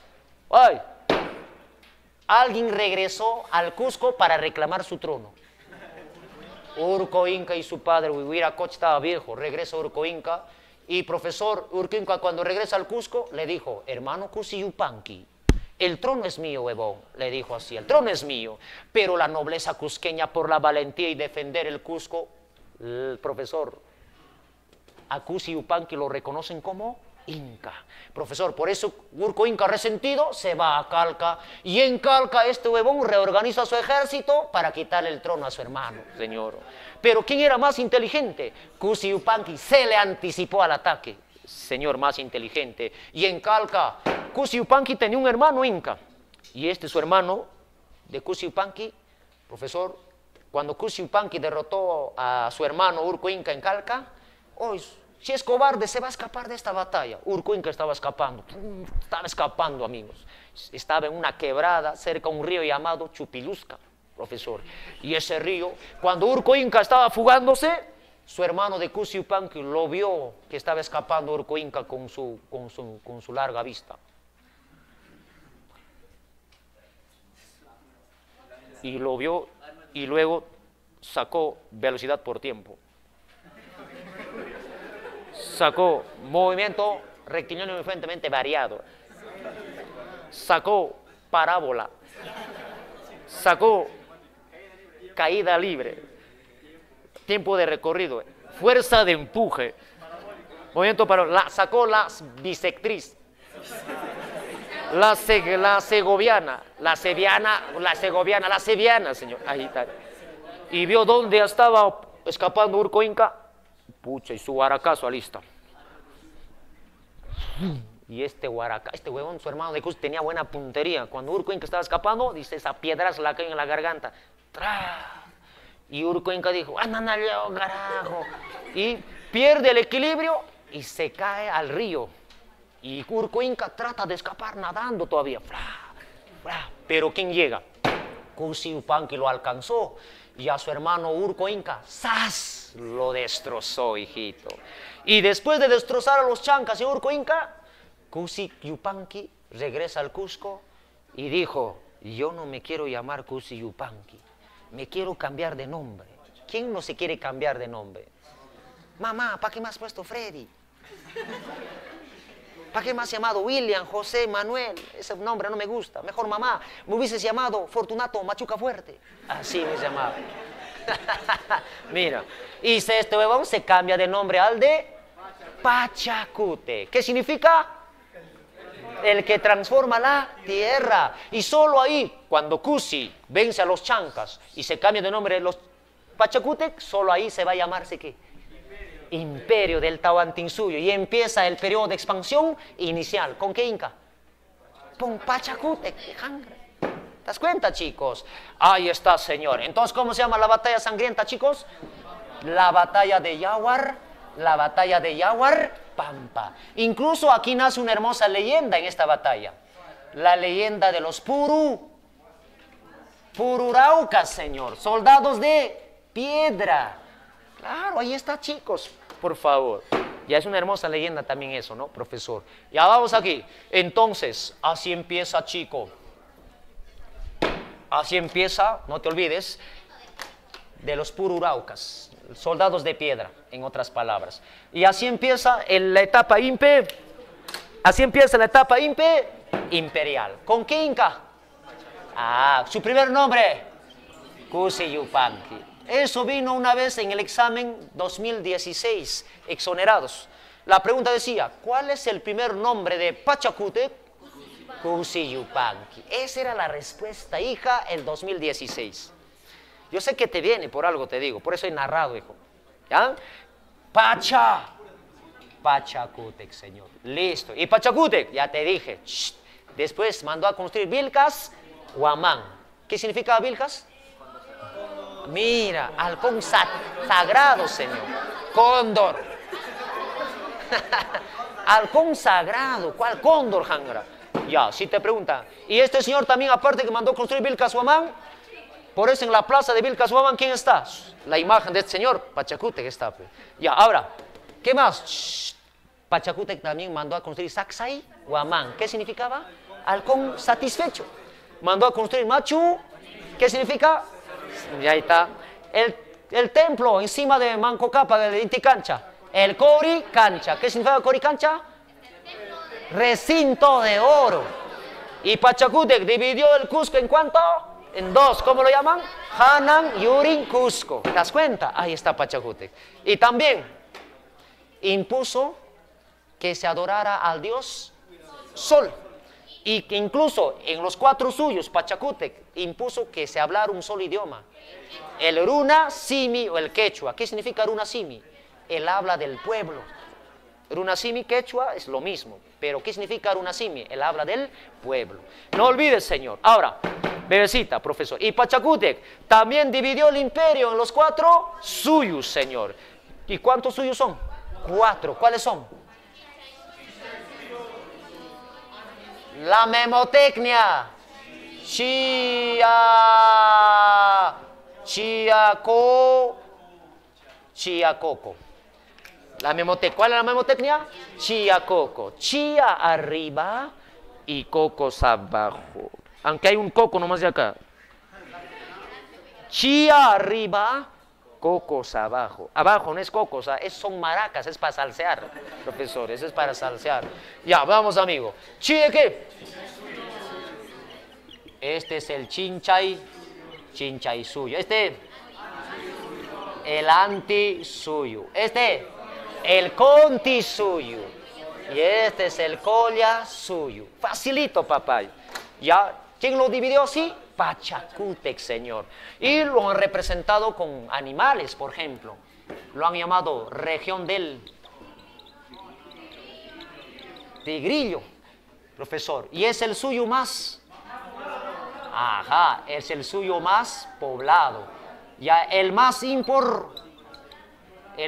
alguien regresó al Cusco para reclamar su trono. Urco Inca y su padre Huiracocha estaba viejo, regresa Urco Inca y profesor Urco Inca cuando regresa al Cusco le dijo, hermano Cusi Yupanqui, el trono es mío, huevón, le dijo así, el trono es mío, pero la nobleza cusqueña por la valentía y defender el Cusco, el profesor, a Cusi Yupanqui lo reconocen como Inca. Profesor, por eso Urco Inca resentido se va a Calca y en Calca este huevón reorganiza su ejército para quitarle el trono a su hermano, señor. Pero ¿quién era más inteligente? Cusi Yupanqui se le anticipó al ataque, señor más inteligente. Y en Calca, Cusi Yupanqui tenía un hermano Inca y su hermano de Cusi Yupanqui, profesor, cuando Cusi Yupanqui derrotó a su hermano Urco Inca en Calca, hoy Si es cobarde, se va a escapar de esta batalla. Urco Inca estaba escapando, amigos. Estaba en una quebrada cerca de un río llamado Chupilusca, profesor. Y ese río, cuando Urco Inca estaba fugándose, su hermano de Cusi Yupanqui lo vio que estaba escapando Urco Inca con su larga vista. Y lo vio y luego sacó velocidad por tiempo. Sacó movimiento rectilíneo frecuentemente variado. Sacó parábola. Sacó caída libre. Tiempo de recorrido. Fuerza de empuje. Movimiento para sacó la bisectriz. La segoviana, señor. Ahí está. Y vio dónde estaba escapando Urco Inca. Pucha, y su guaracazo alista. Y este huevón, su hermano de Cus, tenía buena puntería. Cuando Urco Inca estaba escapando, dice, esa piedra se la cae en la garganta. ¡Tra! Y Urco Inca dijo, ¡anda, carajo! Y pierde el equilibrio y se cae al río. Y Urco Inca trata de escapar nadando todavía. Pero ¿quién llega? Cusi Yupanqui lo alcanzó. Y a su hermano Urco Inca, ¡zas!, lo destrozó, hijito. Y después de destrozar a los chancas y Urco Inca, Cusi Yupanqui regresa al Cusco y dijo, yo no me quiero llamar Cusi Yupanqui, me quiero cambiar de nombre. ¿Quién no se quiere cambiar de nombre? Mamá, ¿para qué me has puesto Freddy? ¿Para qué me has llamado William, José, Manuel? Ese nombre no me gusta. Mejor, mamá, me hubieses llamado Fortunato Machuca Fuerte. Así me llamaba. Mira, y este huevón se cambia de nombre al de Pachacute. ¿Qué significa? El que transforma la tierra. Y solo ahí, cuando Cusi vence a los chancas y se cambia de nombre de los Pachacutec, solo ahí se va a llamarse ¿qué? Imperio del Tahuantinsuyo. Y empieza el periodo de expansión inicial. ¿Con qué Inca? Con Pachacutec. ¿Te das cuenta, chicos? Ahí está, señor. Entonces, ¿cómo se llama la batalla sangrienta, chicos? La batalla de Yaguar. La batalla de Yaguar Pampa. Incluso aquí nace una hermosa leyenda en esta batalla. La leyenda de los Pururaucas, señor. Soldados de piedra. Claro, ahí está, chicos. Por favor. Ya es una hermosa leyenda también eso, ¿no, profesor? Ya vamos aquí. Entonces, así empieza, chico. Así empieza, no te olvides, de los Pururaucas, soldados de piedra, en otras palabras. Y así empieza la etapa imperial. ¿Con qué Inca? Su primer nombre, Cusi Yupanqui. Eso vino una vez en el examen 2016, exonerados. La pregunta decía, ¿cuál es el primer nombre de Pachacutec? Cusi Yupanqui. Esa era la respuesta, hija, el 2016. Yo sé que te viene, por algo te digo, por eso he narrado, hijo. ¿Ya? Pachacutec, señor. Listo. Y Pachacutec, ya te dije. Shh. Después mandó a construir Vilcas, Huamán. ¿Qué significa Vilcas? Mira, halcón sagrado, señor. Cóndor. Halcón sagrado. ¿Cuál cóndor, Jangra? Ya, si te preguntan. Y este señor también, aparte que mandó construir Vilcas Huamán, por eso en la plaza de Vilcas Huamán, ¿quién está? La imagen de este señor, Pachacutec está. Ya, ahora, ¿qué más? Shh. Pachacutec también mandó a construir Sacsay Huamán. ¿Qué significaba? Halcón satisfecho. Mandó a construir Machu. ¿Qué significa? Ya ahí está. El templo encima de Manco Cápac, de Inti Cancha. El Cori Cancha. ¿Qué significa Cori Cancha? Recinto de oro. Y Pachacutec dividió el Cusco en ¿cuánto? En dos. ¿Cómo lo llaman? Hanan, Yurin, Cusco. ¿Te das cuenta? Ahí está Pachacutec. Y también impuso que se adorara al dios Sol. Y que incluso en los 4 suyos, Pachacutec impuso que se hablara un solo idioma. El Runa, Simi o el Quechua. ¿Qué significa Runa, Simi? El habla del pueblo. Runa, Simi, Quechua es lo mismo. Pero ¿qué significa Runa, Simi? El habla del pueblo. No olvides, señor. Ahora, bebecita, profesor. Y Pachacutec también dividió el imperio en los 4 suyos, señor. ¿Y cuántos suyos son? 4. ¿Cuáles son? La memotecnia. Chiacoco. ¿Cuál es la memotecnia? Chiacoco. Chía arriba y cocos abajo. Aunque hay un coco nomás de acá. Chía arriba, cocos abajo. Abajo no es cocos, son maracas, es para salsear, profesores, es para salsear. Ya, vamos, amigo. ¿Chi de qué? Este es el chinchay suyo. Este, el anti suyo. Este, el conti suyo. Y este es el colla suyo. Facilito, papá. Ya, ¿quién lo dividió así? Pachacútec, señor. Y lo han representado con animales, por ejemplo. Lo han llamado región del tigrillo, profesor. Y es el suyo más... Ajá, es el suyo más poblado. Ya el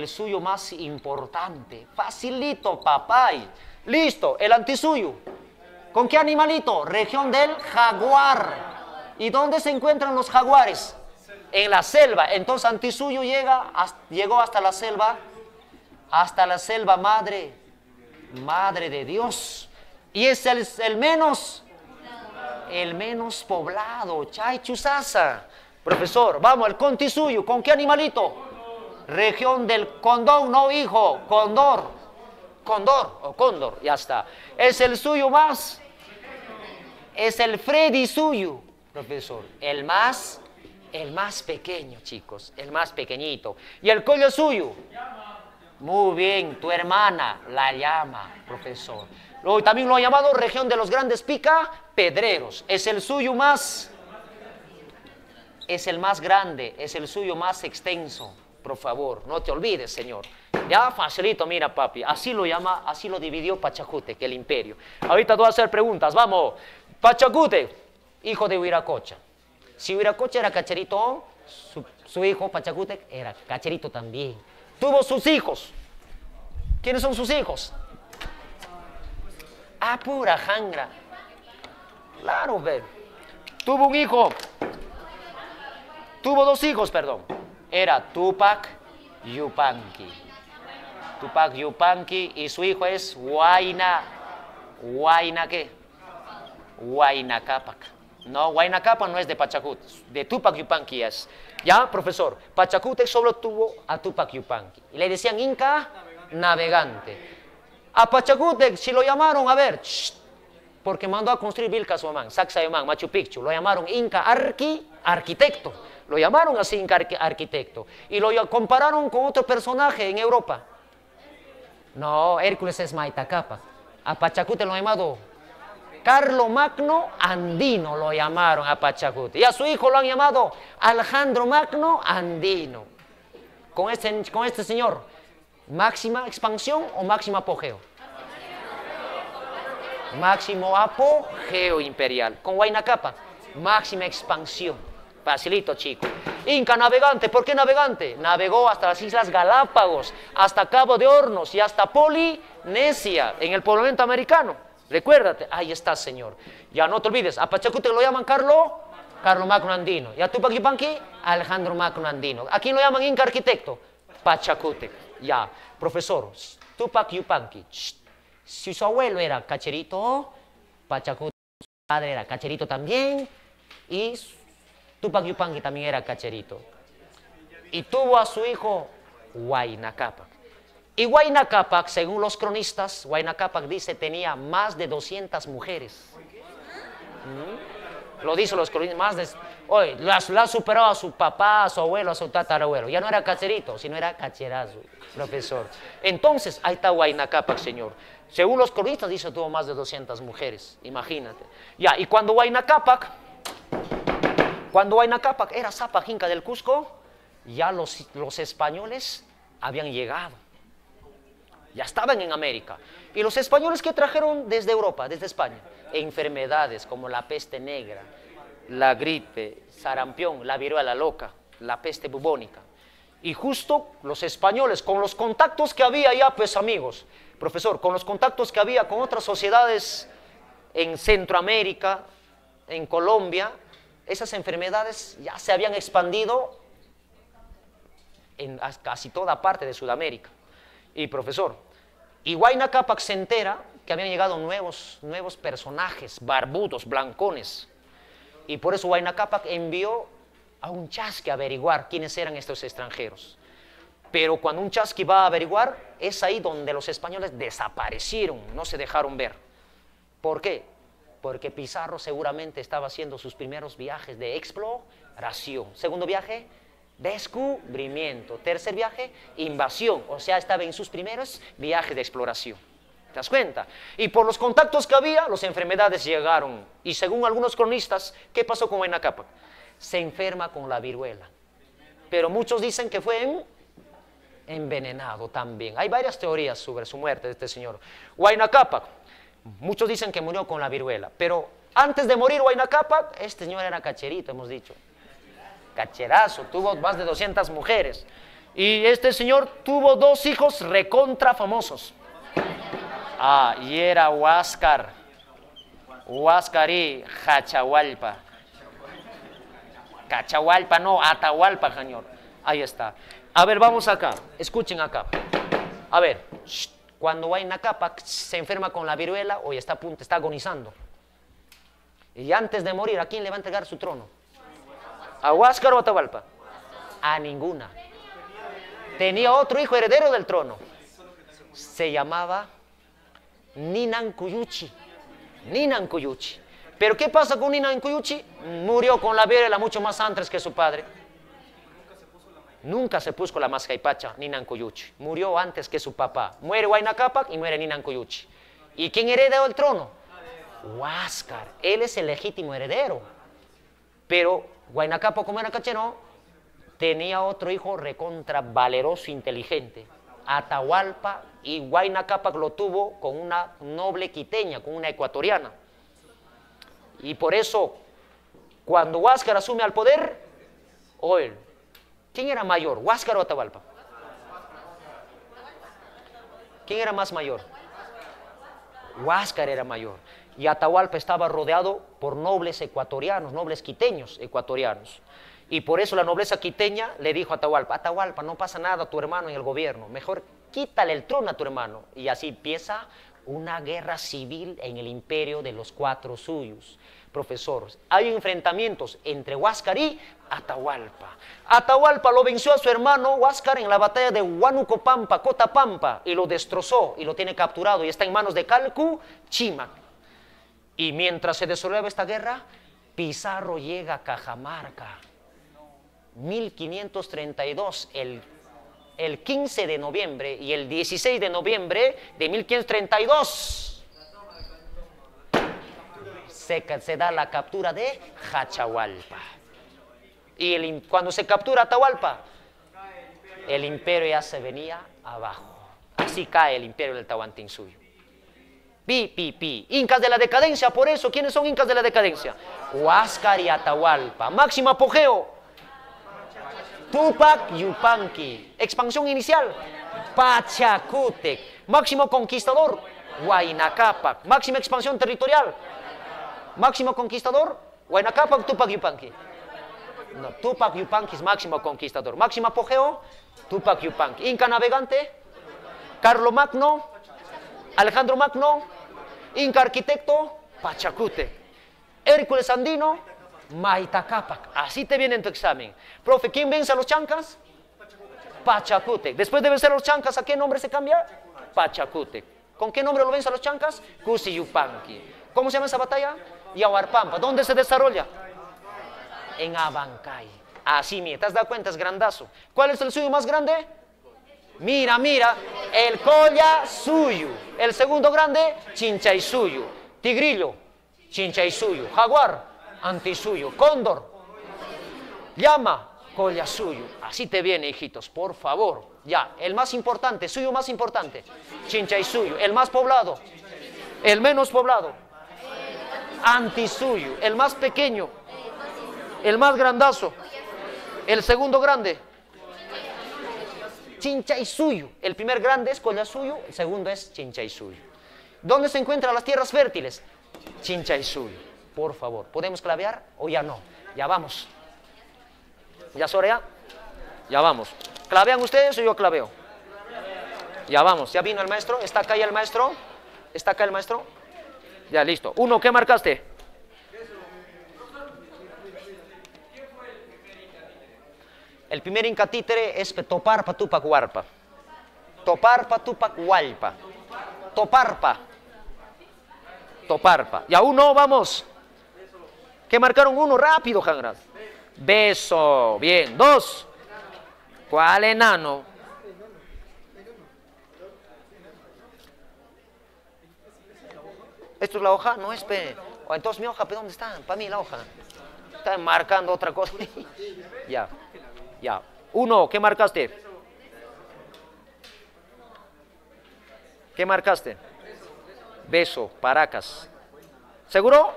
suyo más importante. Facilito, papá. Listo, el antisuyo. ¿Con qué animalito? Región del jaguar. ¿Y dónde se encuentran los jaguares? En la selva. Entonces antisuyo llegó hasta la selva madre de Dios. Y es el menos poblado. Chay Chusasa. Profesor, vamos, el contisuyo. ¿Con qué animalito? Región del condón, no hijo, condor, ya está. Es el suyo más, es el Freddy suyo, profesor, el más pequeño, chicos, el más pequeñito. ¿Y el collo suyo? Muy bien, tu hermana la llama, profesor. Luego también lo ha llamado región de los grandes pedreros. Es el suyo más, es el más grande, es el suyo más extenso. Por favor, no te olvides, señor. Ya, facilito, mira, papi. Así lo llama, así lo dividió Pachacútec, el imperio. Ahorita te voy a hacer preguntas, vamos. Pachacútec, hijo de Huiracocha. Si Huiracocha era cacherito, su hijo Pachacútec era cacherito también. Tuvo sus hijos. ¿Quiénes son sus hijos? Ah, pura jangra. Claro, ve. Tuvo un hijo. Tuvo dos hijos, perdón. Era Tupac Yupanqui. Tupac Yupanqui y su hijo es Huayna ¿qué? Huayna Cápac. No, Huayna Cápac no es de Pachacútec, de Tupac Yupanqui es. Ya, profesor, Pachacútec solo tuvo a Tupac Yupanqui. Y le decían Inca navegante. A Pachacútec, si lo llamaron, a ver, porque mandó a construir Vilcashuamán, Sacsayhuamán, Machu Picchu, lo llamaron Inca arquitecto. Lo llamaron así Inca arquitecto. Y lo compararon con otro personaje en Europa. No, Hércules es Maita Cápac. A Pachacútec lo han llamado Carlomagno Andino, lo llamaron a Pachacútec. Y a su hijo lo han llamado Alejandro Magno Andino. Con este señor, ¿máxima expansión o máximo apogeo? Máximo apogeo imperial. Con Huayna Cápac, máxima expansión. Facilito, chico. Inca navegante, ¿por qué navegante? Navegó hasta las Islas Galápagos, hasta Cabo de Hornos y hasta Polinesia, en el poblamiento americano. Recuérdate, ahí está, señor. Ya no te olvides, a Pachacútec lo llaman Carlomagno Andino. Y a Tupac Yupanqui, Alejandro Magno Andino. ¿A quién lo llaman Inca arquitecto? Pachacútec. Ya, profesor, Tupac Yupanqui. Si su abuelo era cacherito, Pachacútec, su padre era cacherito también, y Tupac Yupanqui también era cacherito. Y tuvo a su hijo Huayna Cápac. Y Huayna Cápac, según los cronistas, Huayna Cápac dice tenía más de 200 mujeres. Lo dicen los cronistas, más de... Oye, la superó a su papá, a su abuelo, a su tatarabuelo. Ya no era cacherito, sino era cacherazo, profesor. Entonces, ahí está Huayna Cápac, señor. Según los cronistas, dice tuvo más de 200 mujeres. Imagínate. Ya, y cuando Huayna Cápac era Zapac Inca del Cusco, ya los españoles habían llegado. Ya estaban en América. ¿Y los españoles qué trajeron desde Europa, desde España? Enfermedades como la peste negra, la gripe, sarampión, la viruela loca, la peste bubónica. Y justo los españoles, con los contactos que había ya, pues amigos, profesor, con los contactos que había con otras sociedades en Centroamérica, en Colombia, esas enfermedades ya se habían expandido en casi toda parte de Sudamérica. Y profesor, y Huayna Cápac se entera que habían llegado nuevos personajes, barbudos, blancones. Y por eso Huayna Cápac envió a un chasqui a averiguar quiénes eran estos extranjeros. Pero cuando un chasqui va a averiguar, es ahí donde los españoles desaparecieron, no se dejaron ver. ¿Por qué? Porque Pizarro seguramente estaba haciendo sus primeros viajes de exploración. Segundo viaje, descubrimiento. Tercer viaje, invasión. O sea, estaba en sus primeros viajes de exploración. ¿Te das cuenta? Y por los contactos que había, las enfermedades llegaron. Y según algunos cronistas, ¿qué pasó con Huayna Cápac? Se enferma con la viruela. Pero muchos dicen que fue envenenado también. Hay varias teorías sobre su muerte de este señor. Huayna Cápac, muchos dicen que murió con la viruela. Pero antes de morir Huayna Cápac, este señor era cacherito, hemos dicho. Cacherazo, tuvo más de 200 mujeres. Y este señor tuvo 2 hijos recontra famosos. Y era Huáscar y Cachahualpa. Cachahualpa, no, Atahualpa, señor. Ahí está. A ver, vamos acá, escuchen acá. A ver, cuando Huayna Cápac se enferma con la viruela, hoy está a punto, está agonizando. Y antes de morir, ¿a quién le va a entregar su trono? ¿A Huáscar o a Atahualpa? A ninguna. Tenía otro hijo heredero del trono. Se llamaba Ninankuyuchi. Ninankuyuchi. Pero ¿qué pasa con Ninankuyuchi? Murió con la viruela mucho más antes que su padre. Nunca se puso la mascaipacha Ninankuyuchi. Murió antes que su papá. Muere Huayna Cápac y muere Ninankuyuchi. ¿Y quién heredó el trono? Huáscar. Él es el legítimo heredero. Pero Huayna Cápac, como era cachero, tenía otro hijo recontra valeroso, inteligente, Atahualpa, y Huayna Cápac lo tuvo con una noble quiteña, con una ecuatoriana. Y por eso, cuando Huáscar asume al poder, ¿quién era mayor, Huáscar o Atahualpa? ¿Quién era más mayor? Huáscar era mayor. Y Atahualpa estaba rodeado por nobles ecuatorianos, nobles quiteños ecuatorianos. Y por eso la nobleza quiteña le dijo a Atahualpa: Atahualpa, no pasa nada a tu hermano en el gobierno, mejor quítale el trono a tu hermano. Y así empieza una guerra civil en el imperio de los 4 suyos. Profesores, hay enfrentamientos entre Huáscar y Atahualpa. Atahualpa lo venció a su hermano Huáscar en la batalla de Huánuco-Pampa, Cotapampa, y lo destrozó y lo tiene capturado y está en manos de Calcu Chimac. Y mientras se desarrolla esta guerra, Pizarro llega a Cajamarca, 1532, el 15 de noviembre y el 16 de noviembre de 1532. Se da la captura de Cachahualpa. Y cuando se captura Atahualpa, el imperio ya se venía abajo. Así cae el imperio del Tahuantinsuyo. Incas de la decadencia. Por eso, ¿quiénes son incas de la decadencia? Huáscar y Atahualpa. Máximo apogeo, Tupac Yupanqui. Expansión inicial, Pachacútec. Máximo conquistador, Huayna Cápac. Máxima expansión territorial, máximo conquistador, Huayna Cápac, Tupac Yupanqui. No, Tupac Yupanqui es máximo conquistador. Máximo apogeo, Tupac Yupanqui. Inca navegante, Carlomagno, Alejandro Magno. Inca arquitecto, Pachacútec. Hércules andino, Huayna Cápac. Así te viene en tu examen. Profe, ¿quién vence a los chancas? Pachacútec. Después de vencer a los chancas, ¿a qué nombre se cambia? Pachacútec. ¿Con qué nombre lo vence a los chancas? Cusi Yupanqui. ¿Cómo se llama esa batalla? Yahuarpampa. ¿Dónde se desarrolla? En Abancay. Así, mira, ¿te has dado cuenta? Es grandazo. ¿Cuál es el suyo más grande? Mira, el Collasuyo. El segundo grande, Chinchaysuyo. Tigrillo, Chinchaysuyo. Jaguar, Antisuyo. Cóndor, Llama, Collasuyo. Así te viene, hijitos, por favor. Ya, el más importante, suyo más importante, Chinchaysuyo. El más poblado, el menos poblado, Antisuyo. El más pequeño, el más grandazo, el segundo grande, Chinchaysuyo. El primer grande es Collasuyo, el segundo es Chinchaysuyo. ¿Dónde se encuentran las tierras fértiles? Chinchaysuyo. Por favor, ¿podemos clavear o ya no? Ya vamos. ¿Ya Sorea? Ya vamos. ¿Clavean ustedes o yo claveo? Ya vamos, ya vino el maestro. ¿Está acá ya el maestro? ¿Está acá el maestro? Ya, listo. Uno, ¿qué marcaste? El primer Inca títere es Toparpa Tupac Huarpa. Toparpa Tupac Hualpa. Toparpa. Toparpa. Ya uno, vamos. ¿Qué marcaron? Uno, rápido, Jangras. Beso. Bien. Dos. ¿Cuál enano? ¿Esto es la hoja? No es, pe. O entonces mi hoja, pe, ¿dónde está? Para mí la hoja. Está marcando otra cosa. Ya. Ya. Uno, ¿qué marcaste? ¿Qué marcaste? Beso, Paracas. ¿Seguro?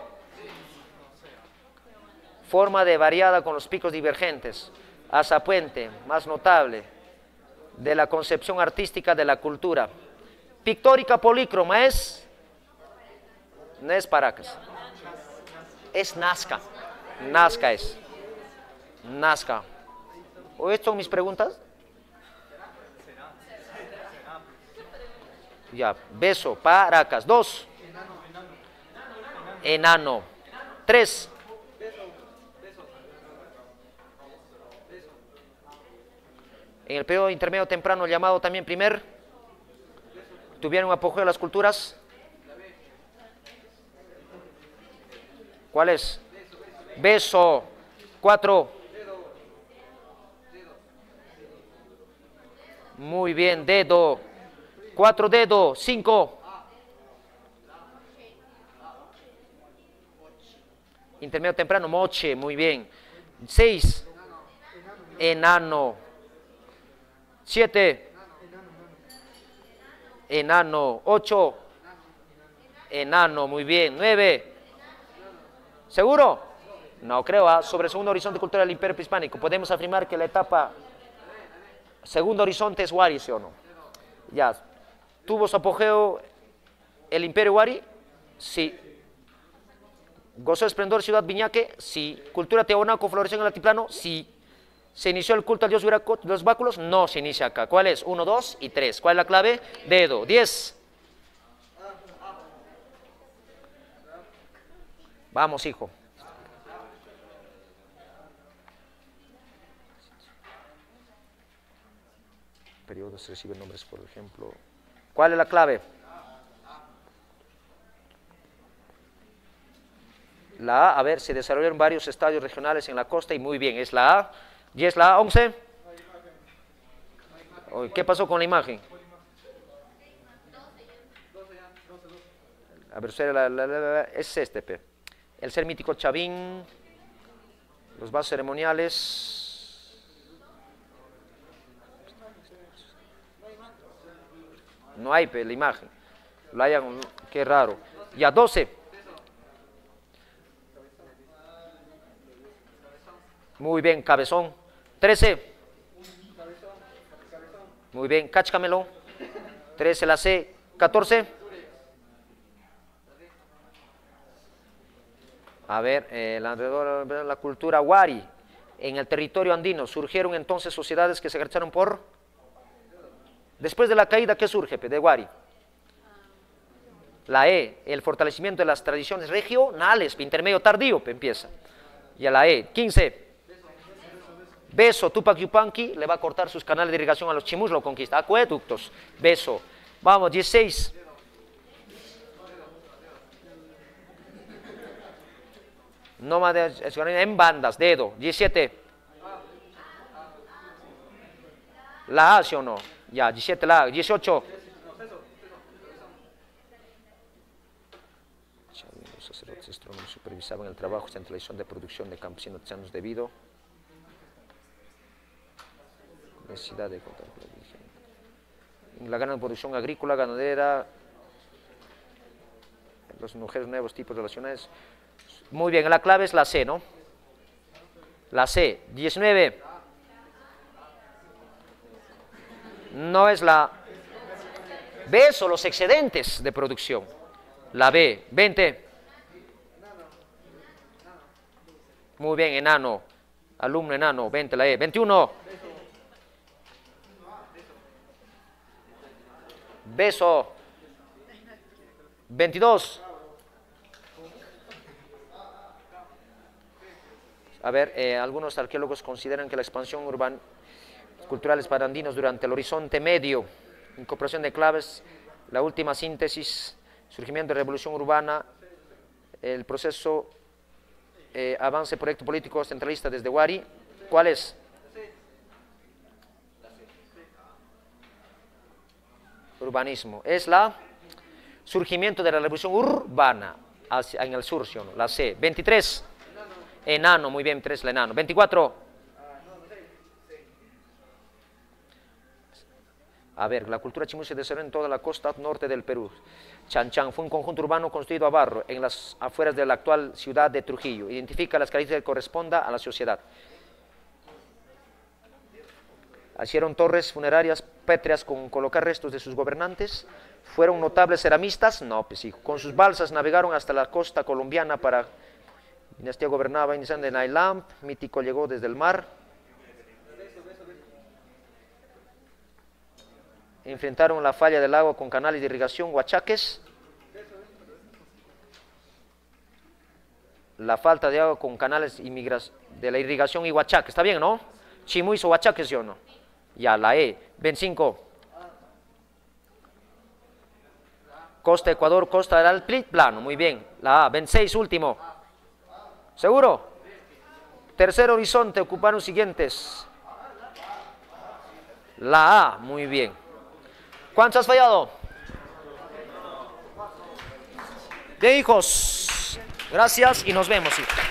Forma de variada con los picos divergentes. Azapuente, más notable, de la concepción artística de la cultura. Pictórica polícroma es... No es Paracas. Es Nazca. Nazca es. Nazca. ¿O estas son mis preguntas? Ya, beso, Paracas. Dos. Enano. Tres. En el periodo intermedio temprano, llamado también primer, tuvieron apogeo las culturas. ¿Cuál es? Beso. Cuatro. Muy bien, dedo. Cuatro dedo. Cinco. Intermedio temprano, moche. Muy bien. Seis. Enano. Siete. Enano. Ocho. Enano. Muy bien. Nueve. ¿Seguro? No creo. Sobre el segundo horizonte cultural del Imperio Prehispánico, podemos afirmar que la etapa segundo horizonte es Huari, ¿sí o no? Ya. ¿Tuvo su apogeo el Imperio Huari? Sí. ¿Gozó de esplendor Ciudad Viñaque? Sí. ¿Cultura Tiahuanaco floreció en el altiplano? Sí. ¿Se inició el culto al dios Viracocha de los báculos? No se inicia acá. ¿Cuál es? 1, 2 y 3. ¿Cuál es la clave? Dedo. 10. Vamos, hijo. Periodos se reciben nombres, por ejemplo. ¿Cuál es la clave? La A, a ver, se desarrollaron varios estadios regionales en la costa y muy bien, es la A. ¿Y es la A 11? ¿Qué pasó con la imagen? A ver, es este, pe. El ser mítico Chavín, los vasos ceremoniales. No hay, pe, la imagen. Lo hayan, qué raro. Ya, 12. Muy bien, cabezón. 13. Muy bien, cáchcamelo. 13 la C. 14. A ver, la cultura Huari. En el territorio andino surgieron entonces sociedades que se ejercieron por... Después de la caída, ¿qué surge de Huari? La E, el fortalecimiento de las tradiciones regionales, intermedio tardío, empieza. Y a la E, 15. Beso, Tupac Yupanqui le va a cortar sus canales de irrigación a los chimus, lo conquista. Acueductos, beso. Vamos, 16. Nómada en bandas, dedo. 17. La A, ¿sí o no? Ya, 17 la A. 18. Los sacerdotes astrónomos supervisaban el trabajo de centralización de producción de campesinos artesanos debido necesidad de contar con la dirigencia. La gran producción agrícola, ganadera, las mujeres, nuevos tipos de relaciones. Muy bien, la clave es la C, ¿no? La C, 19. No es la B, son los excedentes de producción. La B, 20. Muy bien, enano. Alumno enano, 20, la E. 21. Beso. 22. A ver, algunos arqueólogos consideran que la expansión urbana cultural esparandinos durante el Horizonte Medio, incorporación de claves, la última síntesis, surgimiento de revolución urbana, el proceso, avance proyecto político centralista desde Huari. ¿Cuál es? Urbanismo. Es la surgimiento de la revolución urbana en el sur, ¿sí o no? La C. 23. Enano, muy bien, 23 el enano. 24. A ver, la cultura chimú se desarrolló en toda la costa norte del Perú. Chanchan fue un conjunto urbano construido a barro en las afueras de la actual ciudad de Trujillo. Identifica las características que correspondan a la sociedad. Hicieron torres funerarias pétreas con colocar restos de sus gobernantes. Fueron notables ceramistas. No, pues hijo. Con sus balsas navegaron hasta la costa colombiana para... Dinastía gobernaba iniciando en Nailamp. Mítico llegó desde el mar. Enfrentaron la falla del agua con canales de irrigación, huachaques. La falta de agua con canales de la irrigación y huachaques. ¿Está bien, no? Chimú hizo huachaques, ¿sí o no? Ya, la E. 25. Costa Ecuador, costa del altiplano. Muy bien. La A. 26, último. ¿Seguro? Tercer horizonte, ocuparon los siguientes. La A. Muy bien. ¿Cuántos has fallado? Bien, hijos. Gracias y nos vemos, hijos.